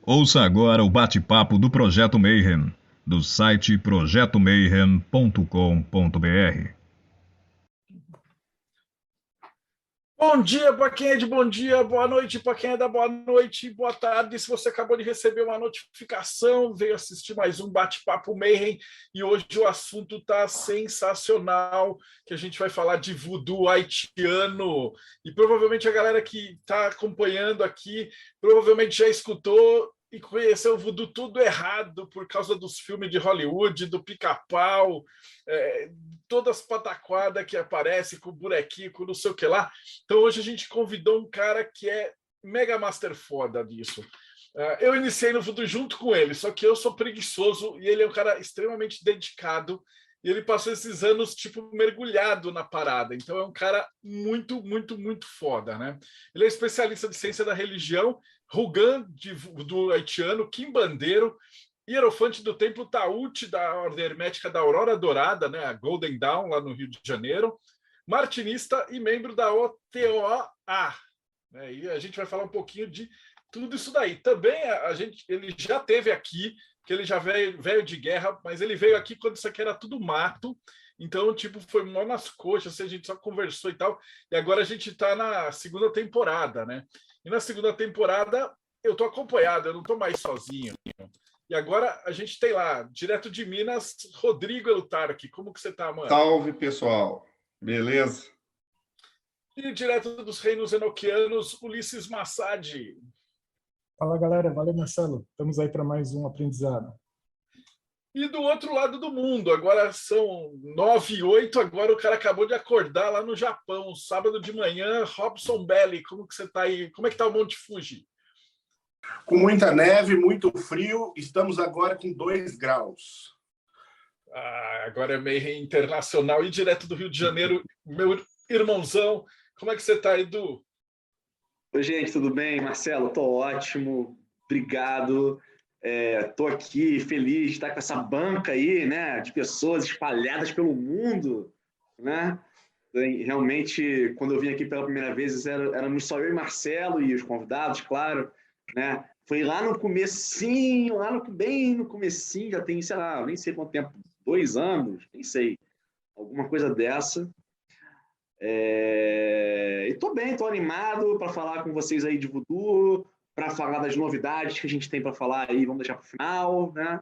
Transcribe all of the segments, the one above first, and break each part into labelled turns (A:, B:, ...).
A: Ouça agora o bate-papo do Projeto Mayhem, do site projetomayhem.com.br.
B: Bom dia para quem é de bom dia, boa noite para quem é da boa noite, boa tarde. Se você acabou de receber uma notificação, veio assistir mais um Bate-Papo Mayhem e hoje o assunto está sensacional, que a gente vai falar de voodoo haitiano. E provavelmente a galera que está acompanhando aqui provavelmente já escutou e conheceu o voodoo tudo errado por causa dos filmes de Hollywood, do Pica-Pau, todas as pataquadas que aparecem com bonequinho, com não sei o que lá. Então hoje a gente convidou um cara que é mega master foda disso. Eu iniciei no voodoo junto com ele, só que eu sou preguiçoso e ele é um cara extremamente dedicado e ele passou esses anos tipo mergulhado na parada. Então é um cara muito, muito, muito foda, né? Ele é especialista de ciência da religião, Rugan do haitiano, quimbandeiro, hierofante do Templo Taúte da Ordem Hermética da Aurora Dourada, né, a Golden Dawn, lá no Rio de Janeiro, martinista e membro da OTOA. Né, e a gente vai falar um pouquinho de tudo isso daí. Também ele já teve aqui, que ele já veio de guerra, mas ele veio aqui quando isso aqui era tudo mato. Então, tipo, foi mó nas coxas, assim, a gente só conversou e tal. E agora a gente está na segunda temporada, né? E na segunda temporada eu tô acompanhado, eu não tô mais sozinho. E agora a gente tem lá, direto de Minas, Rodrigo Eutarque. Como que você tá, mano?
C: Salve, pessoal. Beleza?
B: E direto dos reinos enoquianos, Ulisses Massad.
D: Fala, galera. Valeu, Marcelo. Estamos aí para mais um aprendizado.
B: E do outro lado do mundo, agora são 9h08, agora o cara acabou de acordar lá no Japão, sábado de manhã, Robson Belli, como que você tá aí? Como é que tá o Monte Fuji?
C: Com muita neve, muito frio, estamos agora com 2 graus.
B: Agora é meio internacional e direto do Rio de Janeiro, meu irmãozão. Como é que você tá, Edu?
E: Oi, gente, tudo bem? Marcelo, tô ótimo, obrigado. Tô aqui feliz de estar com essa banca aí, né, de pessoas espalhadas pelo mundo, né? Realmente, quando eu vim aqui pela primeira vez, éramos só eu e Marcelo e os convidados, claro, né? Foi lá no comecinho, bem no comecinho, já tem, sei lá, nem sei quanto tempo, 2 anos, nem sei, alguma coisa dessa. E tô bem, tô animado para falar com vocês aí de voodoo, para falar das novidades que a gente tem para falar aí, vamos deixar para o final, né?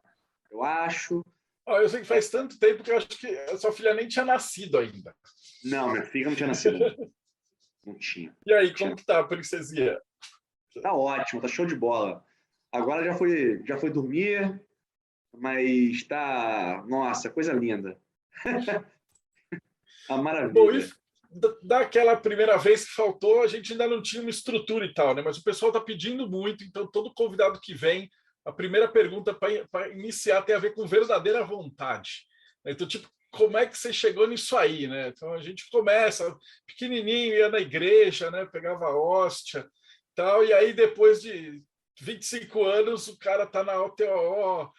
E: Eu acho.
B: Eu sei que faz tanto tempo que eu acho que a sua filha nem tinha nascido ainda.
E: Não, minha filha não tinha nascido. Não tinha.
B: E aí, como que tá a princesinha?
E: Tá ótimo, tá show de bola. Agora já foi dormir, mas tá, nossa, coisa linda. A maravilha.
B: Bom, e daquela primeira vez que faltou, a gente ainda não tinha uma estrutura e tal, né? Mas o pessoal está pedindo muito, então todo convidado que vem, a primeira pergunta para iniciar tem a ver com verdadeira vontade. Então, tipo, como é que você chegou nisso aí, né? Então a gente começa pequenininho, ia na igreja, né? Pegava a hóstia, tal, e aí depois de 25 anos o cara tá na OTO,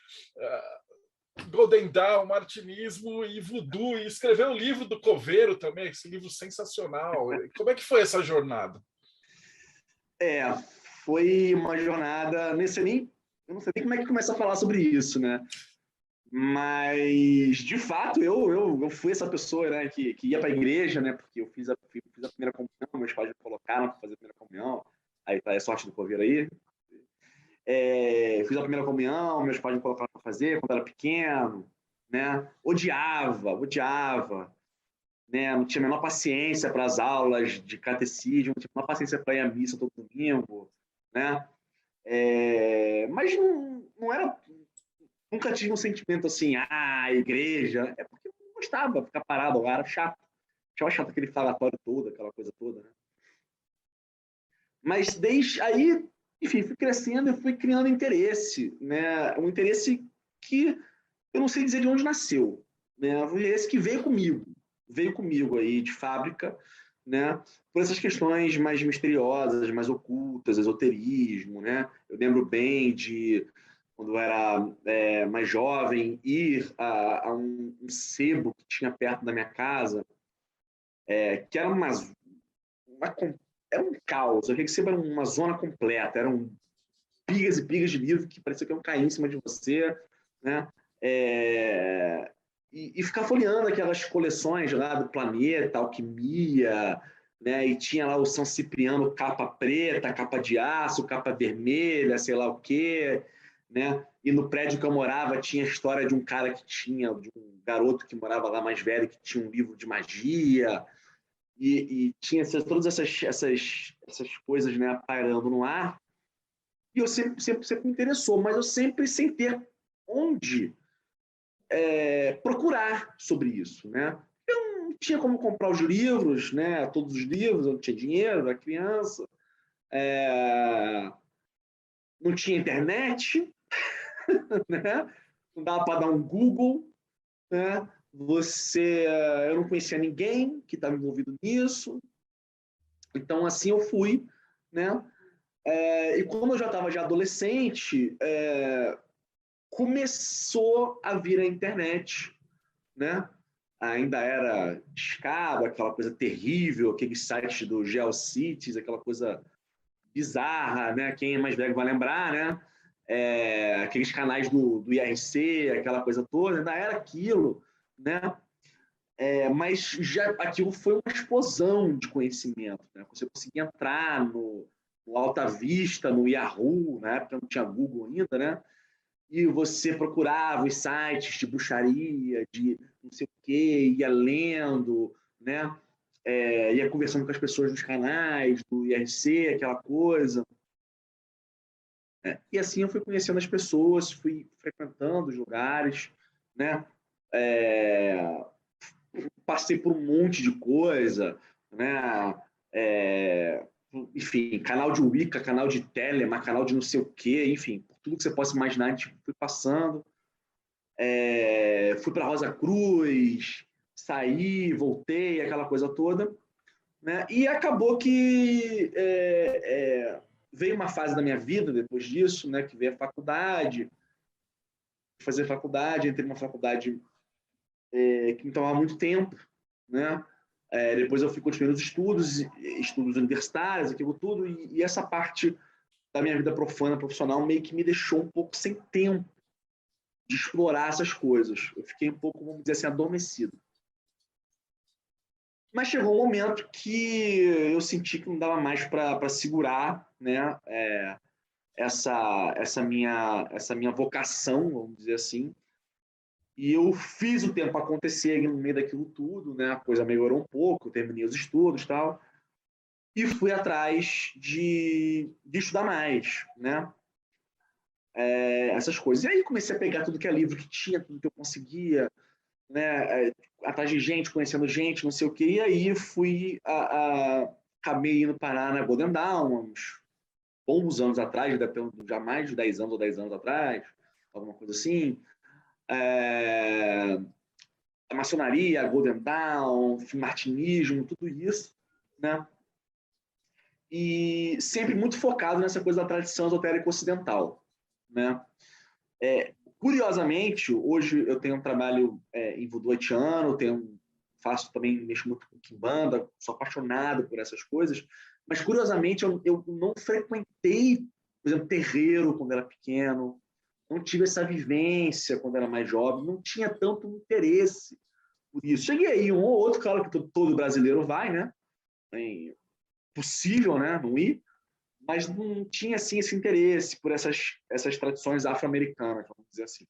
B: Golden Dawn, martinismo e voodoo, e escreveu um livro do Coveiro também, esse livro sensacional. Como é que foi essa jornada?
E: Foi uma jornada, eu não sei nem como é que começa a falar sobre isso, né? Mas, de fato, eu fui essa pessoa, né, que ia para a igreja, né, porque eu fiz a primeira comunhão, meus pais me colocaram para fazer a primeira comunhão, aí tá a sorte do Coveiro aí. Fiz a primeira comunhão, meus pais me colocaram para fazer quando era pequeno, né? Odiava, né? Não tinha a menor paciência para as aulas de catecismo, não tinha a menor paciência para ir à missa todo domingo, né? Mas não era, nunca tive um sentimento assim, igreja, é porque eu não gostava de ficar parado lá, era chato. Achava chato aquele falatório todo, aquela coisa toda, né? Mas desde aí, enfim, fui crescendo e fui criando interesse, né? Um interesse que eu não sei dizer de onde nasceu, né? Um interesse que veio comigo aí de fábrica, né? Por essas questões mais misteriosas, mais ocultas, esoterismo, né? Eu lembro bem de, quando eu era mais jovem, ir a um sebo que tinha perto da minha casa, que era era um caos. Eu queria que era uma zona completa, pilhas e pilhas de livro que parecia que iam cair em cima de você, né? E ficar folheando aquelas coleções lá do Planeta, Alquimia, né? E tinha lá o São Cipriano, capa preta, capa de aço, capa vermelha, sei lá o quê, né? E no prédio que eu morava tinha a história de um cara de um garoto que morava lá mais velho, que tinha um livro de magia, e tinha todas essas coisas, né, pairando no ar. E eu sempre me interessou, mas eu sempre sem ter onde procurar sobre isso, né? Eu não tinha como comprar os livros, né? Todos os livros, eu não tinha dinheiro, era criança, não tinha internet, né? Não dava para dar um Google, né? Eu não conhecia ninguém que estava envolvido nisso, então assim eu fui, né? E como eu já estava adolescente, começou a vir a internet, né? Ainda era escada, aquela coisa terrível, aqueles sites do GeoCities, aquela coisa bizarra, né? Quem é mais velho vai lembrar, né? Aqueles canais do IRC, aquela coisa toda, ainda era aquilo, né? Mas já aquilo foi uma explosão de conhecimento, né? Você conseguia entrar no Alta Vista, no Yahoo, na época não tinha Google ainda, né? E você procurava os sites de bruxaria, de não sei o quê, ia lendo, né? Ia conversando com as pessoas dos canais, do IRC, aquela coisa. E assim eu fui conhecendo as pessoas, fui frequentando os lugares, né? Passei por um monte de coisa, né? Enfim, canal de Wicca, canal de Telema, canal de não sei o quê, enfim, por tudo que você possa imaginar, a gente fui passando. Fui para Rosa Cruz, saí, voltei, aquela coisa toda, né? E acabou que veio uma fase da minha vida depois disso, né? Que veio a faculdade, fazer faculdade, entrei numa faculdade que me tomava muito tempo, né? Depois eu fui continuando os estudos universitários, aquilo tudo, e essa parte da minha vida profana, profissional, meio que me deixou um pouco sem tempo de explorar essas coisas. Eu fiquei um pouco, vamos dizer assim, adormecido. Mas chegou um momento que eu senti que não dava mais para segurar, né? Essa minha vocação, vamos dizer assim. E eu fiz o tempo acontecer no meio daquilo tudo, né? A coisa melhorou um pouco, terminei os estudos e tal. E fui atrás de estudar mais, né? Essas coisas. E aí comecei a pegar tudo que é livro que tinha, tudo que eu conseguia, né? Atrás de gente, conhecendo gente, não sei o quê. E aí acabei indo parar na Golden Dawn, uns bons anos atrás, já mais de 10 anos ou 10 anos atrás, alguma coisa assim. A maçonaria, a Golden Dawn, martinismo, tudo isso, né? E sempre muito focado nessa coisa da tradição esotérica ocidental, né? Curiosamente, hoje eu tenho um trabalho em voodoo haitiano, faço também, mexo muito com quimbanda, sou apaixonado por essas coisas, mas curiosamente eu não frequentei, por exemplo, terreiro quando era pequeno, não tive essa vivência quando era mais jovem, não tinha tanto interesse por isso. Cheguei aí, um ou outro, claro que todo brasileiro vai, né? É possível, né? Não ir, mas não tinha assim esse interesse por essas tradições afro-americanas, vamos dizer assim.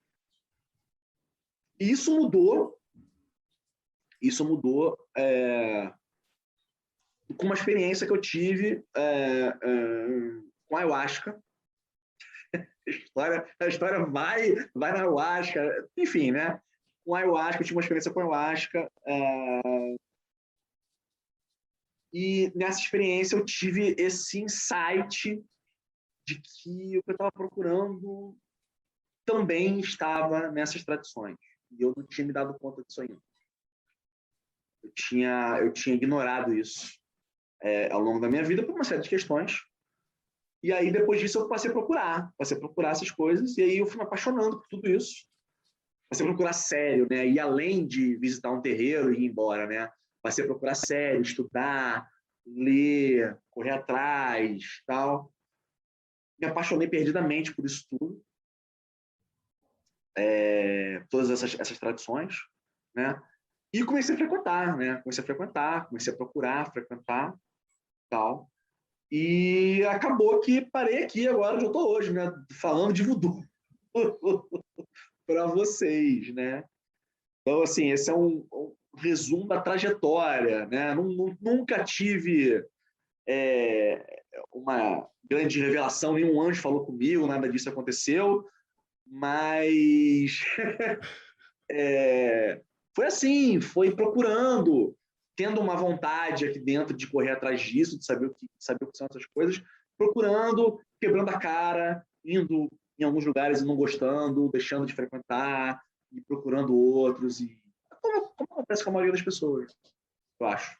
E: E isso mudou com uma experiência que eu tive com a ayahuasca. A história vai na ayahuasca, enfim, né? Com a ayahuasca, eu tive uma experiência com a ayahuasca. E nessa experiência eu tive esse insight de que o que eu estava procurando também estava nessas tradições. E eu não tinha me dado conta disso ainda. Eu tinha ignorado isso ao longo da minha vida por uma série de questões. E aí, depois disso, eu passei a procurar essas coisas. E aí eu fui me apaixonando por tudo isso. Passei a procurar sério, né? E além de visitar um terreiro e ir embora, né? Passei a procurar sério, estudar, ler, correr atrás, tal. me apaixonei perdidamente por isso tudo, todas essas tradições, né? E comecei a frequentar, né? Comecei a procurar, frequentar, tal. E acabou que parei aqui agora onde eu estou hoje, né? Falando de voodoo para vocês, né? Então, assim, esse é um resumo da trajetória, né? Nunca tive uma grande revelação, nenhum anjo falou comigo, nada disso aconteceu, mas foi assim, foi procurando, tendo uma vontade aqui dentro de correr atrás disso, de saber o que são essas coisas, procurando, quebrando a cara, indo em alguns lugares e não gostando, deixando de frequentar, e procurando outros, e como acontece com a maioria das pessoas, eu acho.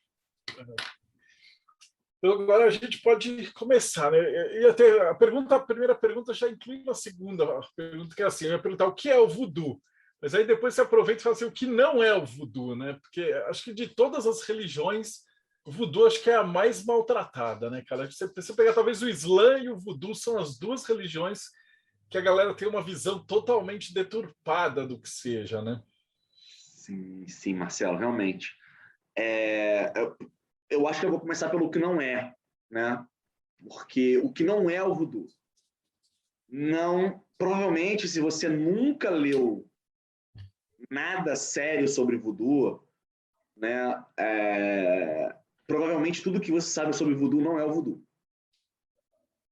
B: Então, agora a gente pode começar, né? E até a primeira pergunta já inclui uma segunda pergunta, que é assim: eu ia perguntar o que é o voodoo, mas aí depois você aproveita e fala assim, o que não é o voodoo, né? Porque acho que de todas as religiões, o voodoo acho que é a mais maltratada, né, cara? Você pegar talvez o Islã e o voodoo são as duas religiões que a galera tem uma visão totalmente deturpada do que seja, né?
E: Sim, Marcelo, realmente. Eu acho que eu vou começar pelo que não é, né? Porque o que não é o voodoo. Não, provavelmente, se você nunca leu nada sério sobre voodoo, né? Provavelmente tudo que você sabe sobre voodoo não é o voodoo.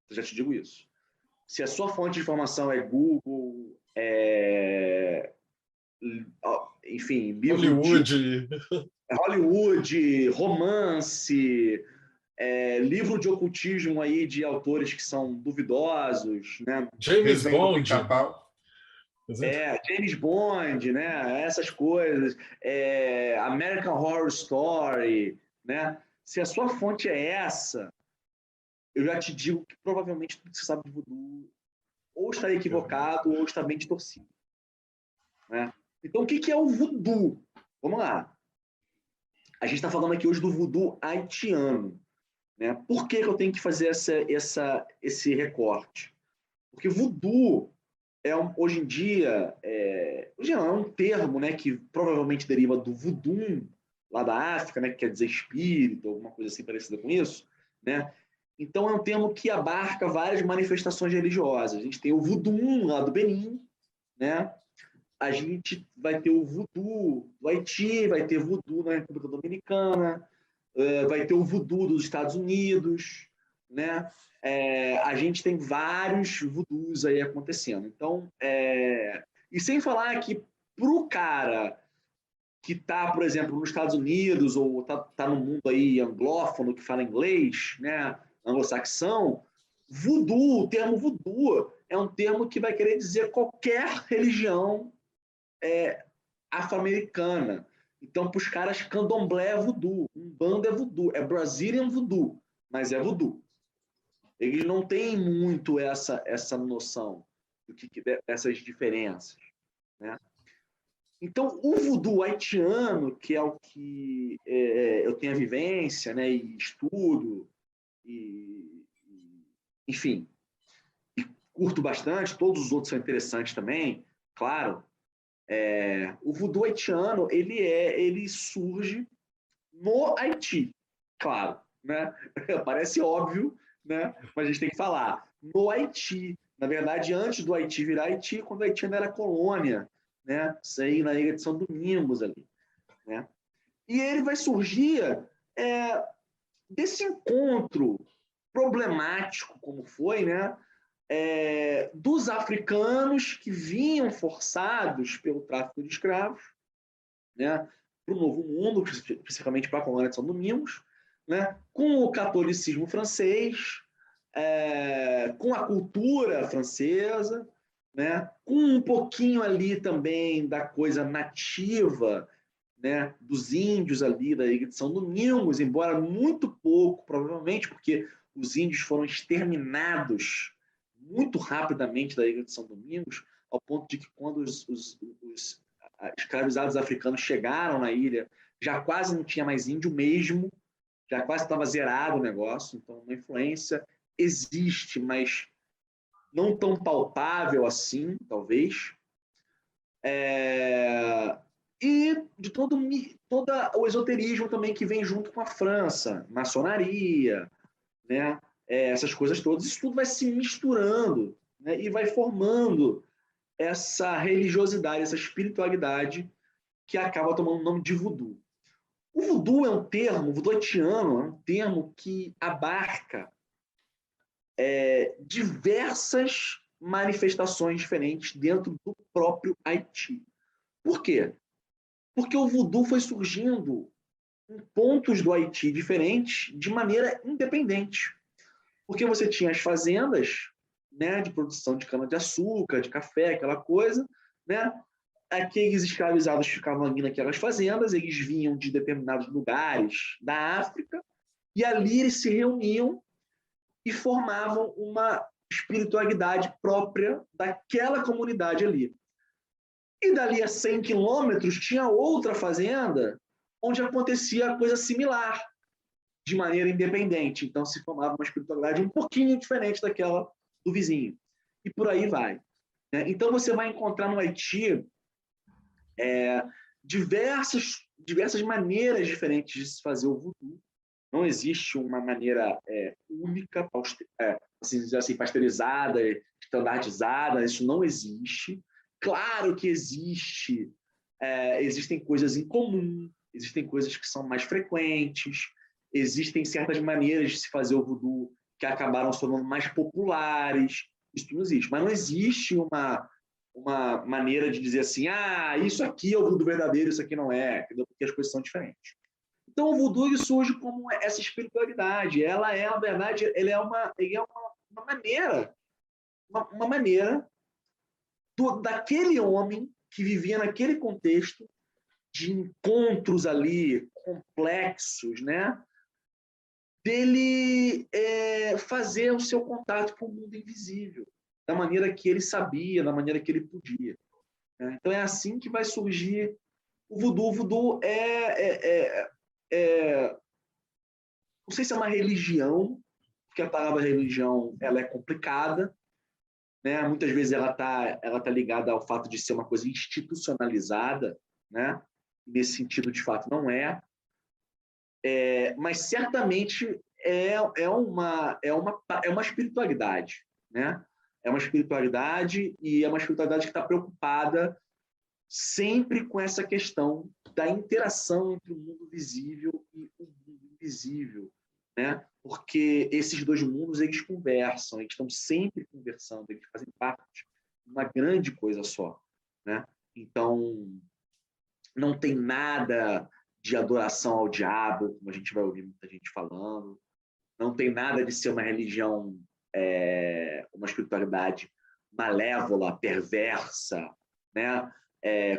E: Eu já te digo isso. Se a sua fonte de informação é Google, enfim, livro Hollywood, romance, livro de ocultismo aí de autores que são duvidosos, né?
B: James Bond.
E: James Bond, né? Essas coisas, American Horror Story, né? Se a sua fonte é essa, eu já te digo que provavelmente tudo que você sabe de voodoo ou está equivocado ou está bem distorcido, né? Então, o que é o voodoo? Vamos lá. A gente está falando aqui hoje do voodoo haitiano, né? Por que eu tenho que fazer esse recorte? Porque voodoo hoje em dia é um termo, né, que provavelmente deriva do voodoo, lá da África, né, que quer dizer espírito, alguma coisa assim parecida com isso, né? Então, é um termo que abarca várias manifestações religiosas. A gente tem o voodoo lá do Benin, né? A gente vai ter o voodoo do Haiti, vai ter voodoo na República Dominicana, vai ter o voodoo dos Estados Unidos, né? A gente tem vários voodoos aí acontecendo. Então, e sem falar que para o cara que está, por exemplo, nos Estados Unidos ou está no mundo aí anglófono que fala inglês, né? Anglo-saxão, voodoo, o termo voodoo é um termo que vai querer dizer qualquer religião afro-americana. Então, para os caras, candomblé é voodoo, umbanda é voodoo, é Brazilian voodoo, mas é voodoo. Eles não têm muito essa noção dessas diferenças, né? Então, o voodoo haitiano, que é o que eu tenho a vivência, né, e estudo, enfim, e curto bastante, todos os outros são interessantes também, claro. O voodoo haitiano, ele surge no Haiti, claro, né? Parece óbvio, né? Mas a gente tem que falar. No Haiti, na verdade, antes do Haiti virar Haiti, quando o Haiti ainda era colônia, né? Isso aí na Ilha de São Domingos ali, né? E ele vai surgir desse encontro problemático, como foi, né? Dos africanos que vinham forçados pelo tráfico de escravos, né, para o Novo Mundo, especificamente para a colônia de São Domingos, né, com o catolicismo francês, com a cultura francesa, né, com um pouquinho ali também da coisa nativa, né, dos índios ali da Ilha de São Domingos, embora muito pouco, provavelmente, porque os índios foram exterminados muito rapidamente da Ilha de São Domingos, ao ponto de que quando os escravizados africanos chegaram na ilha, já quase não tinha mais índio mesmo, já quase estava zerado o negócio. Então, uma influência existe, mas não tão palpável assim, talvez. E de todo o esoterismo também que vem junto com a França, maçonaria, né? Essas coisas todas, isso tudo vai se misturando, né? E vai formando essa religiosidade, essa espiritualidade que acaba tomando o nome de voodoo. O voodoo é um termo, o voodoo haitiano é um termo que abarca diversas manifestações diferentes dentro do próprio Haiti. Por quê? Porque o voodoo foi surgindo em pontos do Haiti diferentes de maneira independente. Porque você tinha as fazendas, né, de produção de cana-de-açúcar, de café, aquela coisa, né? Aqueles escravizados ficavam ali naquelas fazendas, eles vinham de determinados lugares da África, e ali eles se reuniam e formavam uma espiritualidade própria daquela comunidade ali. E dali a 100 quilômetros tinha outra fazenda onde acontecia coisa similar, de maneira independente. Então se formava uma espiritualidade um pouquinho diferente daquela do vizinho. E por aí vai. Né? Então você vai encontrar no Haiti diversas maneiras diferentes de se fazer o voodoo. Não existe uma maneira única, assim, pasteurizada, standardizada, isso não existe. Claro que existem coisas em comum, existem coisas que são mais frequentes, existem certas maneiras de se fazer o voodoo que acabaram se tornando mais populares, isso não existe. Mas não existe uma maneira de dizer assim, isso aqui é o voodoo verdadeiro, isso aqui não é, entendeu? Porque as coisas são diferentes. Então, o voodoo ele surge como essa espiritualidade. Ela é, na verdade, ele é uma maneira daquele homem que vivia naquele contexto de encontros ali complexos, né? Dele fazer o seu contato com o mundo invisível, da maneira que ele sabia, da maneira que ele podia. Né? Então, é assim que vai surgir o voodoo. O voodoo não sei se é uma religião, porque a palavra religião ela é complicada, né? Muitas vezes ela tá ligada ao fato de ser uma coisa institucionalizada, né? Nesse sentido, de fato, não é. Mas certamente é uma espiritualidade, né? É uma espiritualidade e é uma espiritualidade que está preocupada sempre com essa questão da interação entre o mundo visível e o mundo invisível, né? Porque esses dois mundos eles conversam, eles estão sempre conversando, eles fazem parte de uma grande coisa só, né? Então não tem nada de adoração ao diabo, como a gente vai ouvir muita gente falando, não tem nada de ser uma religião, uma espiritualidade malévola, perversa, né?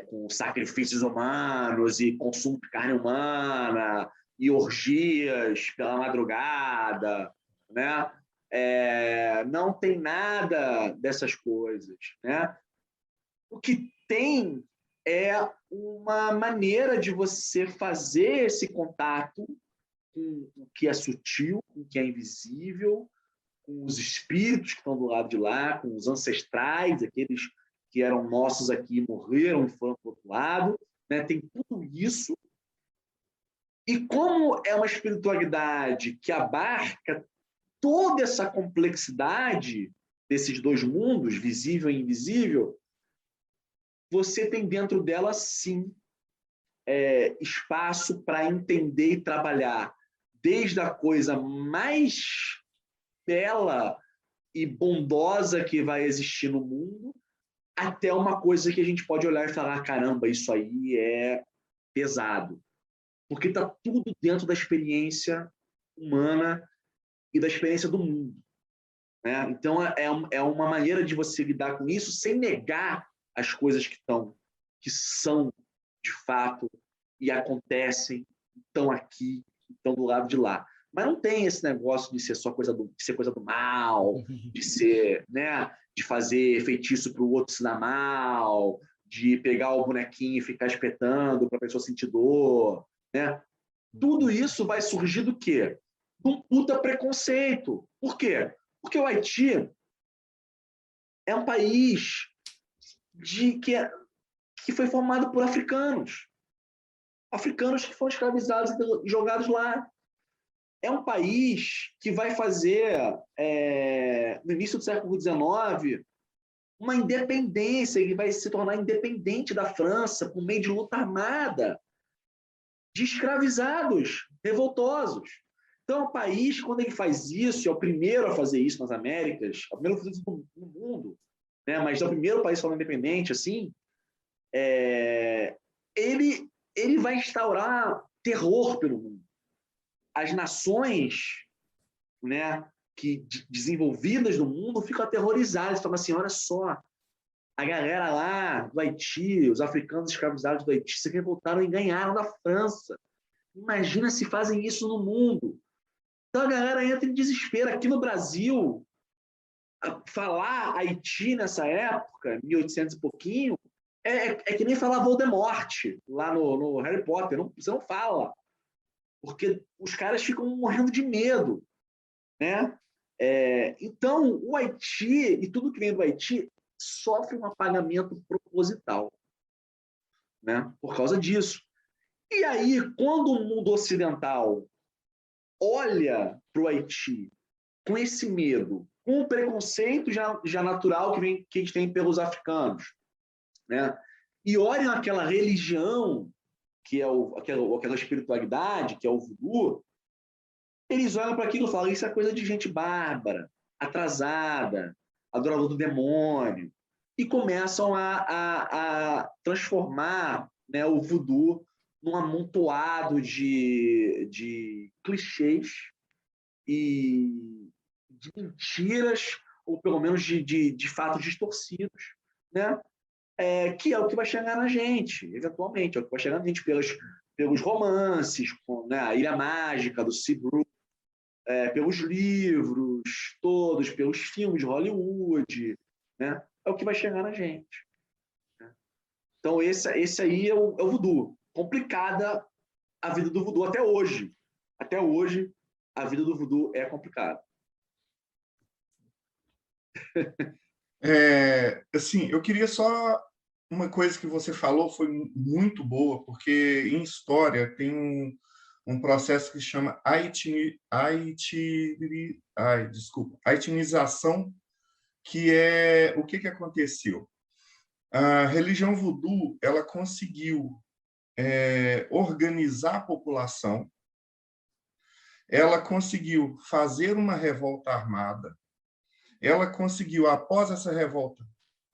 E: Com sacrifícios humanos e consumo de carne humana e orgias pela madrugada, né? Não tem nada dessas coisas, né? O que tem é uma maneira de você fazer esse contato com o que é sutil, com o que é invisível, com os espíritos que estão do lado de lá, com os ancestrais, aqueles que eram nossos aqui e morreram e foram para o outro lado, né? Tem tudo isso. E como é uma espiritualidade que abarca toda essa complexidade desses dois mundos, visível e invisível, você tem dentro dela, sim, espaço para entender e trabalhar desde a coisa mais bela e bondosa que vai existir no mundo, até uma coisa que a gente pode olhar e falar, caramba, isso aí é pesado. Porque está tudo dentro da experiência humana e da experiência do mundo. Né? Então, é uma maneira de você lidar com isso sem negar as coisas que são, de fato, e acontecem, estão aqui, estão do lado de lá. Mas não tem esse negócio de ser só coisa do mal, de ser, né, de fazer feitiço para o outro se dar mal, de pegar o bonequinho e ficar espetando para a pessoa sentir dor, né? Tudo isso vai surgir do quê? De um puta preconceito. Por quê? Porque o Haiti é um país que foi formado por africanos que foram escravizados e jogados lá. É um país que vai fazer, no início do século XIX, uma independência, que vai se tornar independente da França por meio de luta armada de escravizados revoltosos. Então, é um país, quando ele faz isso, é o primeiro a fazer isso nas Américas, é o primeiro a fazer isso no mundo, né? Mas é o primeiro país falando independente, assim, ele vai instaurar terror pelo mundo. As nações, né, desenvolvidas no mundo ficam aterrorizadas, falam assim, olha só, a galera lá do Haiti, os africanos escravizados do Haiti, se revoltaram e ganharam da França. Imagina se fazem isso no mundo. Então a galera entra em desespero. Aqui no Brasil, falar Haiti nessa época, 1800 e pouquinho, é que nem falar Voldemort lá no Harry Potter. Você não fala. Porque os caras ficam morrendo de medo, né? Então, o Haiti e tudo que vem do Haiti sofre um apagamento proposital, né? Por causa disso. E aí, quando o mundo ocidental olha para o Haiti com esse medo, com o preconceito já natural que a gente tem pelos africanos, né? E olham aquela religião que é aquela espiritualidade, que é o voodoo, eles olham para aquilo e falam, isso é coisa de gente bárbara, atrasada, adorador do demônio, e começam a transformar, né, o voodoo num amontoado de clichês e de mentiras, ou pelo menos de fatos distorcidos, né? Que é o que vai chegar na gente, eventualmente, é o que vai chegar na gente pelos romances, né, a Ilha Mágica, do Seabrook, pelos livros todos, pelos filmes de Hollywood, né, é o que vai chegar na gente. Né? Então, esse aí é o voodoo. Complicada a vida do voodoo até hoje. Até hoje, a vida do voodoo é complicada.
C: Assim, eu queria só... Uma coisa que você falou foi muito boa, porque em história tem um processo que se chama haitianização, que é o que aconteceu. A religião voodoo ela conseguiu organizar a população, ela conseguiu fazer uma revolta armada, ela conseguiu, após essa revolta,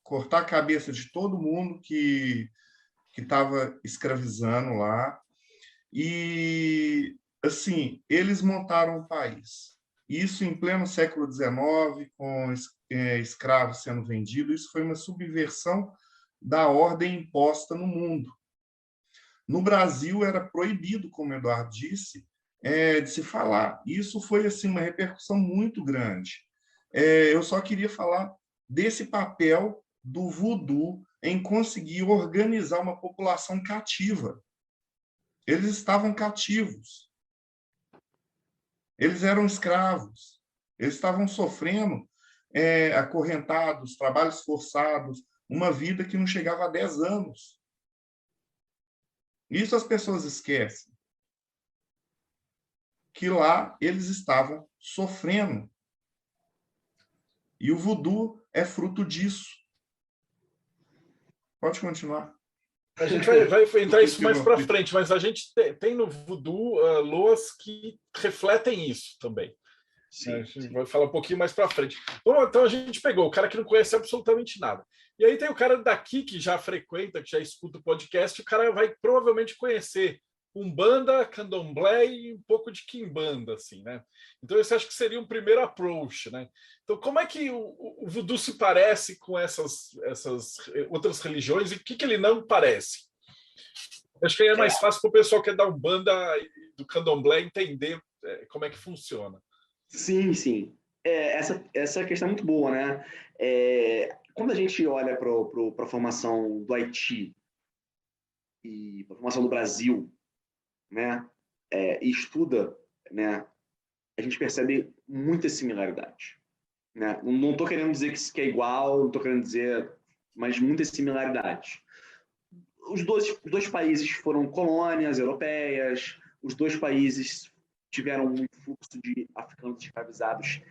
C: cortar a cabeça de todo mundo que estava escravizando lá. E, assim, eles montaram um país. Isso em pleno século XIX, com escravos sendo vendidos. Isso foi uma subversão da ordem imposta no mundo. No Brasil, era proibido, como o Eduardo disse, de se falar. Isso foi assim, uma repercussão muito grande. Eu só queria falar desse papel do voodoo em conseguir organizar uma população cativa. Eles estavam cativos. Eles eram escravos. Eles estavam sofrendo acorrentados, trabalhos forçados, uma vida que não chegava a 10 anos. Isso as pessoas esquecem. Que lá eles estavam sofrendo. E o voodoo é fruto disso. Pode continuar.
B: A gente vai entrar isso mais para frente, mas a gente tem no voodoo loas que refletem isso também. Sim, a gente vai falar um pouquinho mais para frente. Bom, então a gente pegou o cara que não conhece absolutamente nada. E aí tem o cara daqui que já frequenta, que já escuta o podcast, o cara vai provavelmente conhecer Umbanda, Candomblé e um pouco de Quimbanda, assim, né? Então esse acho que seria um primeiro approach, né? Então como é que o voodoo se parece com essas outras religiões e o que ele não parece? Acho que aí é mais fácil para o pessoal que é da Umbanda e do Candomblé entender como é que funciona.
E: Sim, sim. Essa questão é muito boa, né? Quando a gente olha para a formação do Haiti e para a formação do Brasil, né, e estuda, né, a gente percebe muitas similaridades. né? Não estou querendo dizer que é igual, não estou querendo dizer, mas muitas similaridades. Os dois países foram colônias europeias, os dois países tiveram um fluxo de africanos escravizados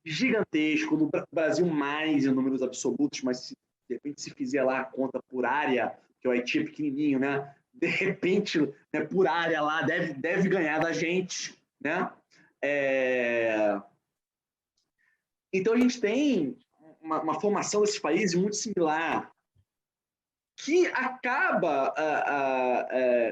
E: gigantesco, no Brasil mais em números absolutos, mas se, de repente se fizer lá a conta por área, que o Haiti é pequenininho, né? De repente, né, por área lá, deve ganhar da gente, né? Então a gente tem uma formação desses países muito similar, que acaba,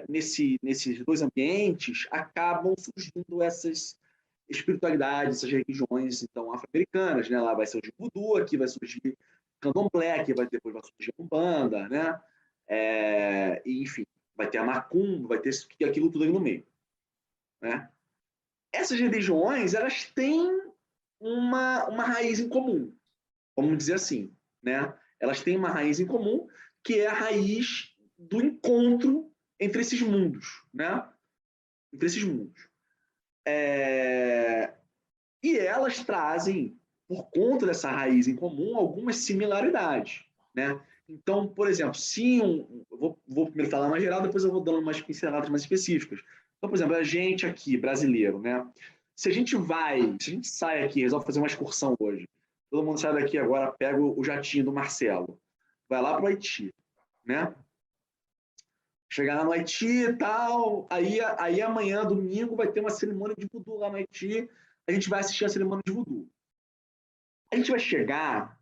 E: nesses dois ambientes, acabam surgindo essas espiritualidades, essas religiões, então, afro-americanas, né? Lá vai surgir o voodoo, aqui vai surgir candomblé, aqui depois vai surgir a umbanda, né? E, enfim, vai ter a macumba, vai ter aquilo tudo aí no meio, né? Essas religiões, elas têm uma raiz em comum, vamos dizer assim, né? Elas têm uma raiz em comum, que é a raiz do encontro entre esses mundos, né? Entre esses mundos. E elas trazem, por conta dessa raiz em comum, algumas similaridades, né? Então, por exemplo, se vou primeiro falar mais geral, depois eu vou dando umas pinceladas mais específicas. Então, por exemplo, a gente aqui, brasileiro, né? Se a gente sai aqui, resolve fazer uma excursão hoje, todo mundo sai daqui agora, pega o jatinho do Marcelo, vai lá para o Haiti, né? Chegar lá no Haiti e tal, aí amanhã, domingo, vai ter uma cerimônia de voodoo lá no Haiti, a gente vai assistir a cerimônia de voodoo. A gente vai chegar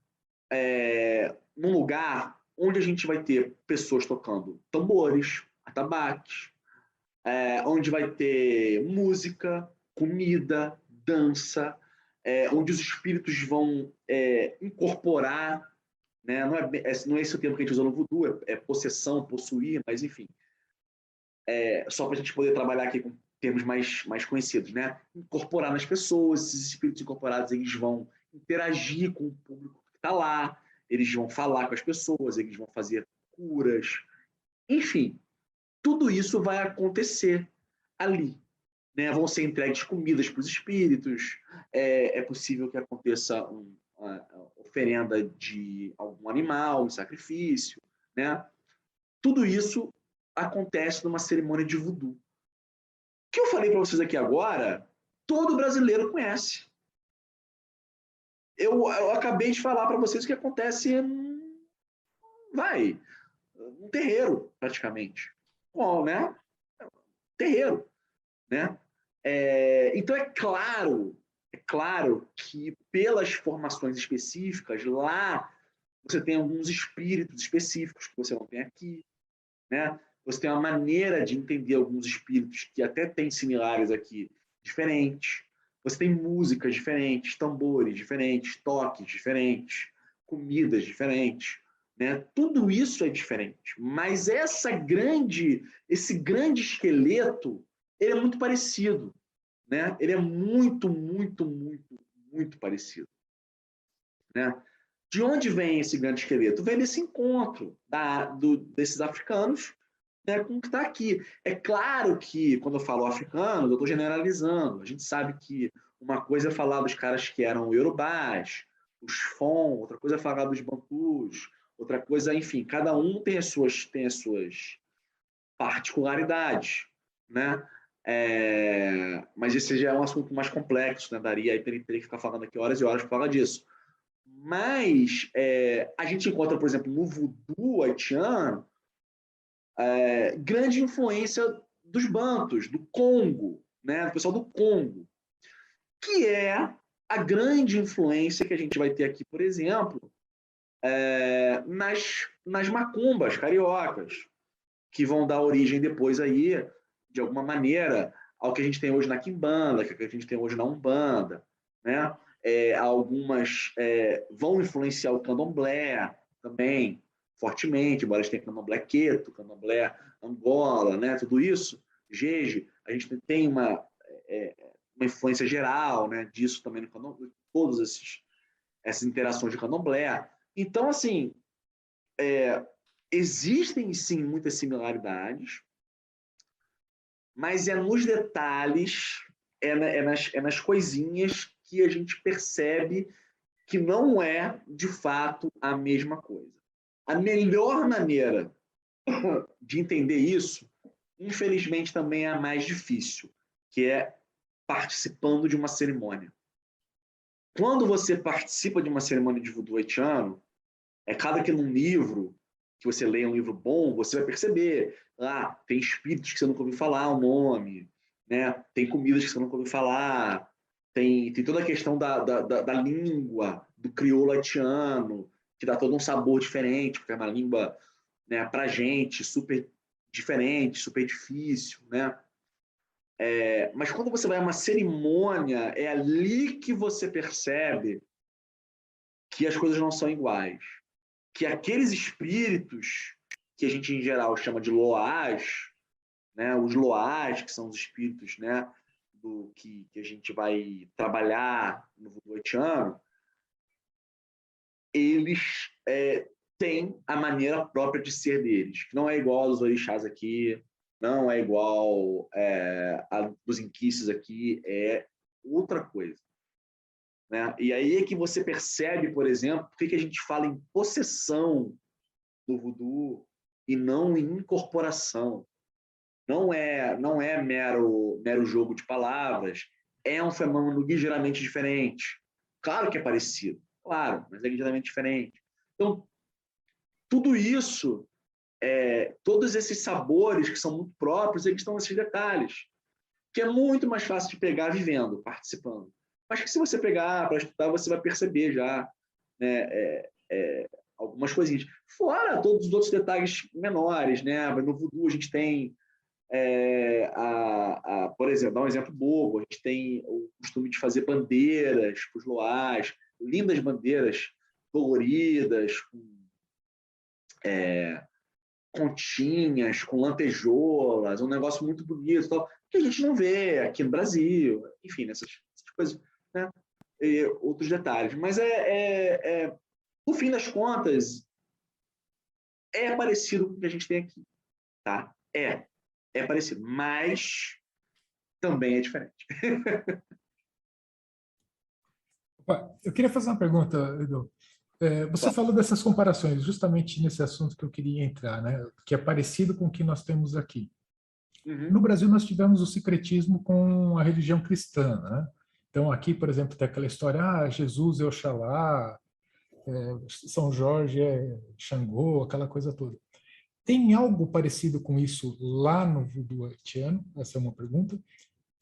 E: num lugar onde a gente vai ter pessoas tocando tambores, atabaques, onde vai ter música, comida, dança, onde os espíritos vão incorporar, né? Não é esse o termo que a gente usa no voodoo, é possessão, possuir, mas enfim. Só para a gente poder trabalhar aqui com termos mais conhecidos, né? Incorporar nas pessoas, esses espíritos incorporados, eles vão interagir com o público que está lá, eles vão falar com as pessoas, eles vão fazer curas, enfim, tudo isso vai acontecer ali, né? Vão ser entregues comidas para os espíritos, é possível que aconteça uma oferenda de algum animal, um sacrifício, né? Tudo isso acontece numa cerimônia de voodoo. O que eu falei para vocês aqui agora, todo brasileiro conhece. Eu acabei de falar para vocês o que acontece num terreiro, praticamente. Bom, né? Terreiro, né? Então é claro que pelas formações específicas, lá você tem alguns espíritos específicos que você não tem aqui, né? Você tem uma maneira de entender alguns espíritos que até tem similares aqui, diferentes. Você tem músicas diferentes, tambores diferentes, toques diferentes, comidas diferentes, né? Tudo isso é diferente. Mas esse grande esqueleto, ele é muito parecido, né? Ele é muito, muito, muito, muito parecido, né? De onde vem esse grande esqueleto? Vem desse encontro desses africanos, né, com o que está aqui. É claro que, quando eu falo africanos, eu estou generalizando. A gente sabe que uma coisa é falar dos caras que eram iorubás, os Fon, outra coisa é falar dos bantus, outra coisa, enfim, cada um tem as suas particularidades, né? Mas esse já é um assunto mais complexo, né? Teria que ficar falando aqui horas e horas para falar disso. Mas a gente encontra, por exemplo, no voodoo haitiano, grande influência dos bantus, do Congo, né? Do pessoal do Congo, que é a grande influência que a gente vai ter aqui, por exemplo, nas macumbas cariocas, que vão dar origem depois aí, de alguma maneira, ao que a gente tem hoje na quimbanda, que a gente tem hoje na umbanda, né? Algumas vão influenciar o candomblé também, fortemente, embora a gente tenha candomblé queto, candomblé Angola, né? Tudo isso, jeje, a gente tem uma influência geral, né? Disso também no candomblé, todas essas interações de candomblé. Então, assim, existem sim muitas similaridades, mas é nos detalhes, nas coisinhas que a gente percebe que não é, de fato, a mesma coisa. A melhor maneira de entender isso, infelizmente, também é a mais difícil, que é participando de uma cerimônia. Quando você participa de uma cerimônia de voodoo haitiano, é claro que num livro, que você leia um livro bom, você vai perceber, tem espíritos que você nunca ouviu falar o nome, né? Tem comidas que você nunca ouviu falar, tem toda a questão da língua, do crioulo haitiano, que dá todo um sabor diferente, porque é uma língua, né, para a gente super diferente, super difícil, né? Mas quando você vai a uma cerimônia, é ali que você percebe que as coisas não são iguais. Que aqueles espíritos, que a gente em geral chama de loás, né? Os loás, que são os espíritos, né, que a gente vai trabalhar no voodoo haitiano, eles têm a maneira própria de ser deles, que não é igual aos orixás aqui, não é igual a dos inquices aqui, é outra coisa. Né? E aí é que você percebe, por exemplo, por que a gente fala em possessão do voodoo e não em incorporação. Não é mero jogo de palavras, é um fenômeno ligeiramente diferente. Claro que é parecido, claro, mas é ligeiramente diferente. Então, tudo isso, todos esses sabores que são muito próprios, eles estão nesses detalhes, que é muito mais fácil de pegar vivendo, participando. Mas que se você pegar para estudar, você vai perceber já, né, algumas coisinhas. Fora todos os outros detalhes menores, né? No voodoo a gente tem, por exemplo, dar um exemplo bobo, a gente tem o costume de fazer bandeiras para os loás, lindas bandeiras coloridas, com continhas, com lantejoulas, um negócio muito bonito, tal, que a gente não vê aqui no Brasil, enfim, essas coisas, né? E outros detalhes. Mas no fim das contas, é parecido com o que a gente tem aqui, tá? É parecido, mas também é diferente.
D: Eu queria fazer uma pergunta, Edu. Você falou dessas comparações, justamente nesse assunto que eu queria entrar, né? Que é parecido com o que nós temos aqui.
E: Uhum.
D: No Brasil, nós tivemos o sincretismo com a religião cristã, né? Então, aqui, por exemplo, tem aquela história, Jesus é Oxalá, São Jorge é Xangô, aquela coisa toda. Tem algo parecido com isso lá no voodoo haitiano? Essa é uma pergunta.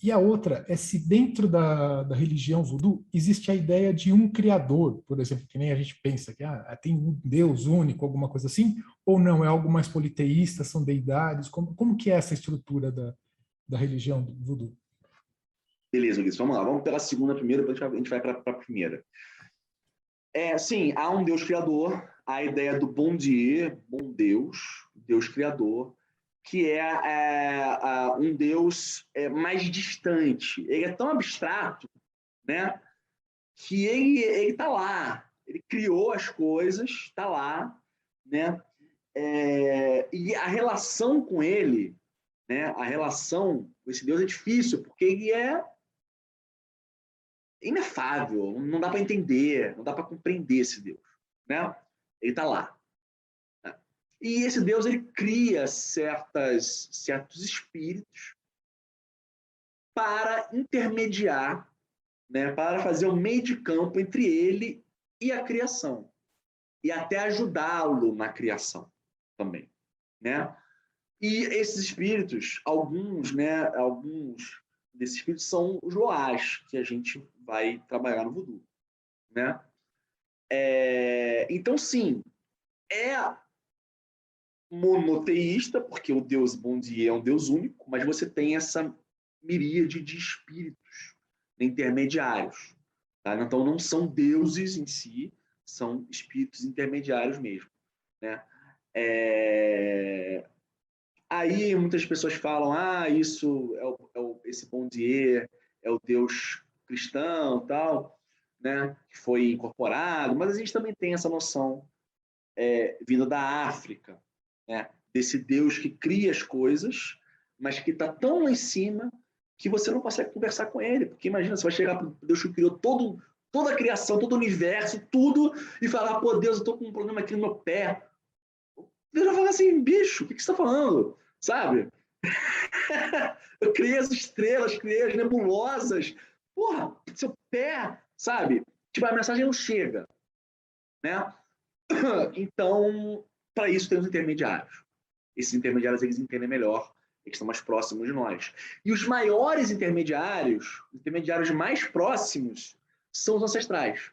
D: E a outra é se dentro da religião voodoo existe a ideia de um criador, por exemplo, que nem a gente pensa que tem um Deus único, alguma coisa assim, ou não, é algo mais politeísta, são deidades, como que é essa estrutura da religião voodoo?
E: Beleza, Ulisses, vamos lá, vamos pela segunda primeiro, depois a gente vai para a primeira. Sim, há um Deus criador, a ideia do bom Dieu, bom Deus, Deus criador, que é um Deus mais distante. Ele é tão abstrato, né, que ele está lá. Ele criou as coisas, está lá, né? E a relação com ele, né, a relação com esse Deus é difícil, porque ele é inefável, não dá para entender, não dá para compreender esse Deus, né? Ele está lá. E esse Deus, ele cria certos espíritos para intermediar, né, para fazer um meio de campo entre ele e a criação, e até ajudá-lo na criação também, né? E esses espíritos, alguns desses espíritos são os loás, que a gente vai trabalhar no voodoo, né? Então, sim, é monoteísta, porque o Deus bom dia é um Deus único, mas você tem essa miríade de espíritos intermediários. Tá? Então, não são deuses em si, são espíritos intermediários mesmo. Né? Aí muitas pessoas falam, isso esse bom dia é o Deus cristão, tal, né? Que foi incorporado, mas a gente também tem essa noção vinda da África, né? Desse Deus que cria as coisas, mas que está tão lá em cima que você não consegue conversar com ele, porque imagina, você vai chegar para Deus que criou todo toda a criação, todo o universo, tudo, e falar, pô, Deus, eu tô com um problema aqui no meu pé. Deus vai falar assim, bicho, o que você está falando? Sabe? Eu criei as estrelas, criei as nebulosas. Porra, seu pé, sabe? Tipo, a mensagem não chega, né? Então, para isso tem os intermediários. Esses intermediários, eles entendem melhor, eles estão mais próximos de nós. E os maiores intermediários, os intermediários mais próximos, são os ancestrais.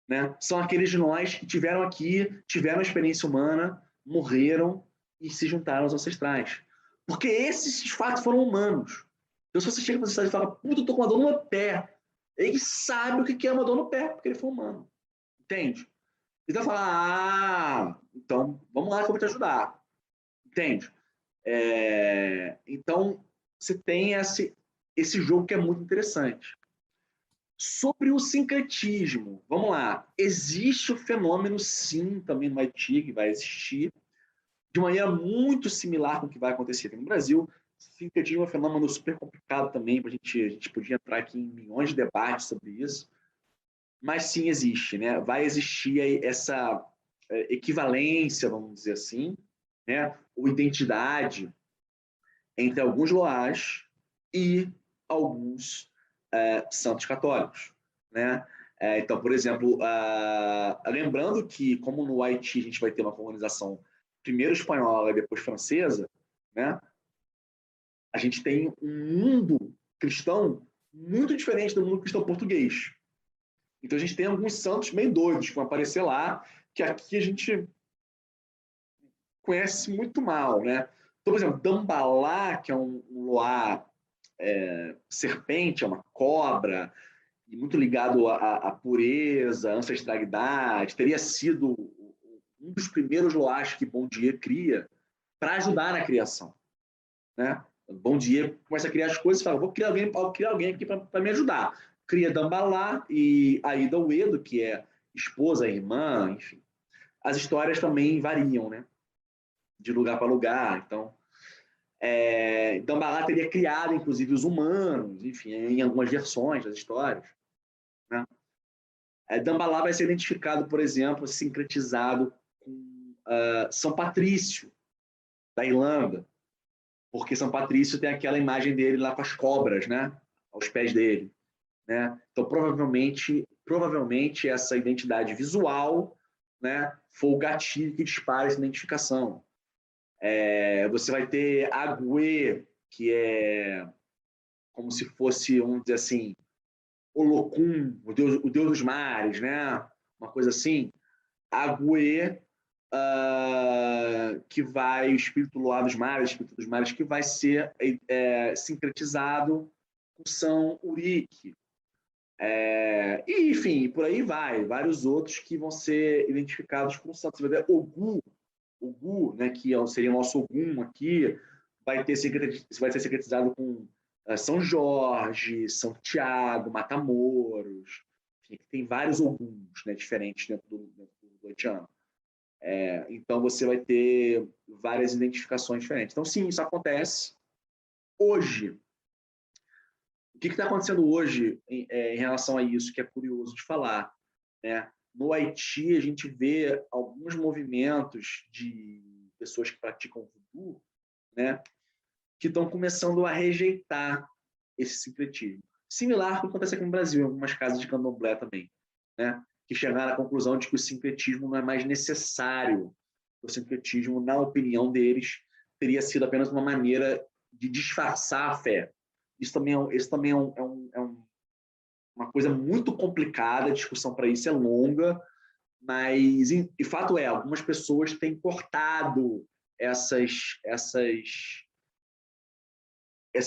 E: Né? São aqueles de nós que tiveram aqui, tiveram a experiência humana, morreram e se juntaram aos ancestrais. Porque esses fatos foram humanos. Então, se você chega para os ancestrais e fala, puta, eu tô com uma dor no meu pé, ele sabe o que é uma dor no pé, porque ele foi humano. Entende? Então, fala, então, vamos lá que eu vou te ajudar. Entende? Então, você tem esse jogo que é muito interessante. Sobre o sincretismo, vamos lá. Existe o fenômeno, sim, também no Haiti, que vai existir, de maneira muito similar com o que vai acontecer aqui no Brasil. Sincretismo é um fenômeno super complicado também, a gente podia entrar aqui em milhões de debates sobre isso, mas sim existe, né? Vai existir essa equivalência, vamos dizer assim, né? Ou identidade entre alguns loás e alguns santos católicos, né? Então, por exemplo, lembrando que, como no Haiti a gente vai ter uma colonização primeiro espanhola e depois francesa, né? A gente tem um mundo cristão muito diferente do mundo cristão português. Então, a gente tem alguns santos meio doidos que vão aparecer lá, que aqui a gente conhece muito mal, né? Então, por exemplo, Dambalá, que é um loá serpente, é uma cobra, e muito ligado à pureza, à ancestralidade, teria sido um dos primeiros loás que Bondier cria para ajudar na criação, né? Bondier começa a criar as coisas e fala, vou criar alguém aqui para me ajudar. Cria Dambalá e Aida Uedo, que é esposa, irmã, enfim. As histórias também variam, né? De lugar para lugar. Então, Dambalá teria criado, inclusive, os humanos, enfim, em algumas versões das histórias. Né? Dambalá vai ser identificado, por exemplo, sincretizado com São Patrício, da Irlanda, porque São Patrício tem aquela imagem dele lá com as cobras, né? Aos pés dele. Né? Então, provavelmente essa identidade visual, né, foi o gatilho que dispara essa identificação. Você vai ter Agüe, que é como se fosse, vamos dizer assim, Olocum, o deus dos mares, né? Uma coisa assim. Agüe, o espírito luar dos mares, o espírito dos mares, que vai ser sincretizado com São Urique. E, enfim, por aí vai. Vários outros que vão ser identificados com santos. Você vai ver Ogu, né, que seria o nosso Ogum aqui, vai ser secretizado com São Jorge, São Tiago, Matamoros. Enfim, tem vários Oguns, né, diferentes dentro do haitiano. Então, você vai ter várias identificações diferentes. Então, sim, isso acontece. Hoje, o que está acontecendo hoje em relação a isso, que é curioso de falar, né? No Haiti, a gente vê alguns movimentos de pessoas que praticam voodoo, né, que estão começando a rejeitar esse sincretismo. Similar ao que acontece aqui no Brasil, em algumas casas de candomblé também, né, que chegaram à conclusão de que o sincretismo não é mais necessário. O sincretismo, na opinião deles, teria sido apenas uma maneira de disfarçar a fé. Isso também é uma coisa muito complicada, a discussão para isso é longa, mas, e fato é, algumas pessoas têm cortado essas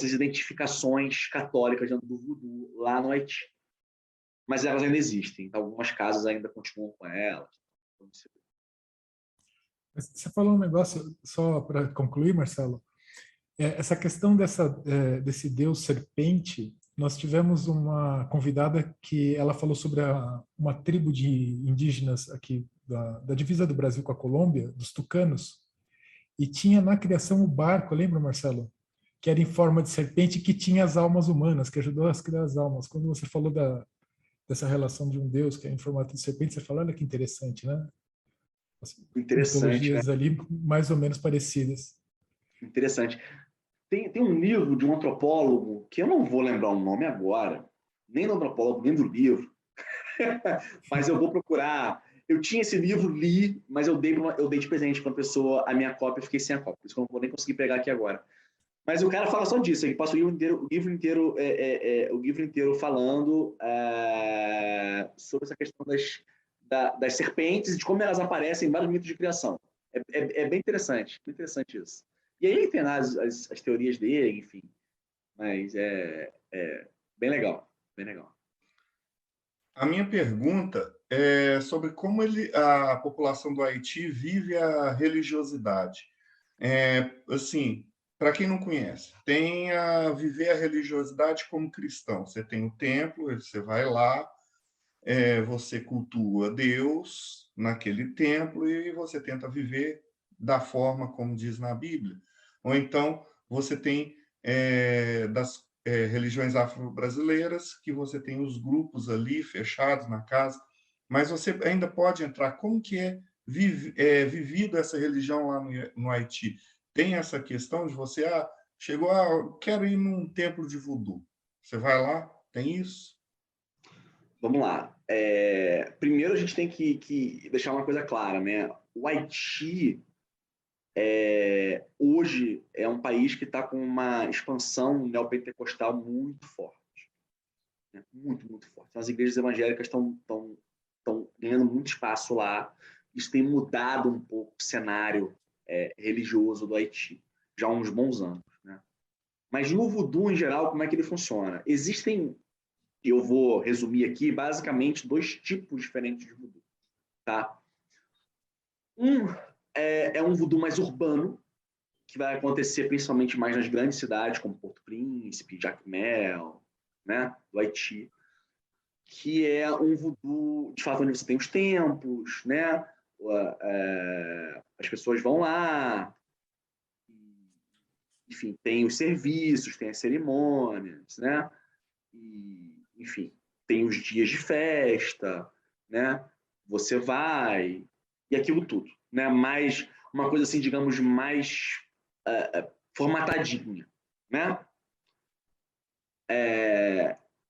E: identificações católicas dentro do voodoo lá no Haiti. Mas elas ainda existem, então, algumas casas ainda continuam com elas.
D: Você falou um negócio, só para concluir, Marcelo, essa questão desse deus serpente. Nós tivemos uma convidada que ela falou sobre uma tribo de indígenas aqui da divisa do Brasil com a Colômbia, dos tucanos, e tinha na criação o barco, lembra, Marcelo? Que era em forma de serpente, que tinha as almas humanas, que ajudou a criar as almas. Quando você falou dessa relação de um Deus que é em formato de serpente. Você fala, olha que interessante, né? As
E: Interessante, né?
D: mitologias ali mais ou menos parecidas.
E: Interessante. Tem um livro de um antropólogo, que eu não vou lembrar o nome agora, nem do antropólogo, nem do livro, mas eu vou procurar. Eu tinha esse livro, li, mas eu dei de presente para uma pessoa a minha cópia, eu fiquei sem a cópia, por isso que eu não vou nem conseguir pegar aqui agora. Mas o cara fala só disso, ele passa o livro inteiro falando sobre essa questão das serpentes e de como elas aparecem em vários mitos de criação. É bem interessante isso. E aí tem as teorias dele, enfim, mas é bem legal, bem legal.
C: A minha pergunta é sobre como a população do Haiti vive a religiosidade. Assim, para quem não conhece, tem a viver a religiosidade como cristão. Você tem o templo, você vai lá, você cultua Deus naquele templo e você tenta viver da forma como diz na Bíblia. Ou então você tem das religiões afro-brasileiras, que você tem os grupos ali fechados na casa, mas você ainda pode entrar. Como que é vivido essa religião lá no Haiti? Tem essa questão de você, quero ir num templo de voodoo. Você vai lá, tem isso?
E: Vamos lá. Primeiro a gente tem que deixar uma coisa clara, né? O Haiti hoje é um país que está com uma expansão neopentecostal muito forte, né? Muito, muito forte. Então, as igrejas evangélicas estão ganhando muito espaço lá. Isso tem mudado um pouco o cenário religioso do Haiti já há uns bons anos, né? Mas no voodoo, em geral, como é que ele funciona? Existem, eu vou resumir aqui, basicamente 2 tipos diferentes de voodoo, tá? Um é um voodoo mais urbano, que vai acontecer principalmente mais nas grandes cidades, como Porto Príncipe, Jacmel, né, do Haiti, que é um voodoo, de fato, onde você tem os templos, né, as pessoas vão lá, enfim, tem os serviços, tem as cerimônias, né, e, enfim, tem os dias de festa, né, você vai, e aquilo tudo, né, mais, uma coisa assim, digamos, mais formatadinha, né?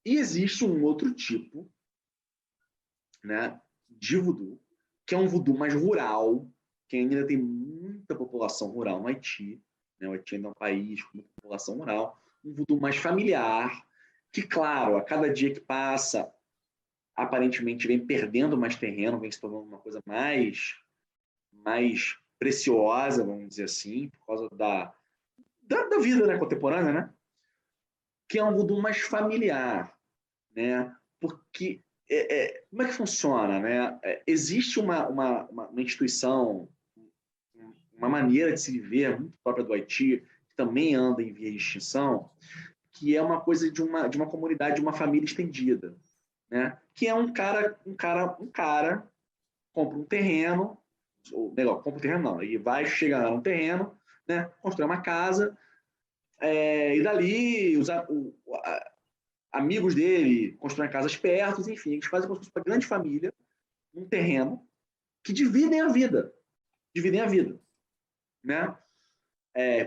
E: E existe um outro tipo, né, de voodoo, que é um voodoo mais rural, que ainda tem muita população rural no Haiti, né? O Haiti ainda é um país com muita população rural, um voodoo mais familiar, que, claro, a cada dia que passa, aparentemente vem perdendo mais terreno, vem se tornando uma coisa mais preciosa, vamos dizer assim, por causa da vida, né, contemporânea, né? Que é um voodoo mais familiar, né? Porque como é que funciona, né? Existe uma instituição, uma maneira de se viver muito própria do Haiti, que também anda em via de extinção, que é uma coisa de uma comunidade, de uma família estendida, né? Que é um cara compra um terreno, ou melhor, compra um terreno não, ele vai chegar num terreno, né? Constrói uma casa, e dali amigos dele constroem casas perto, enfim, eles fazem como se fosse uma grande família, um terreno, que dividem a vida, né?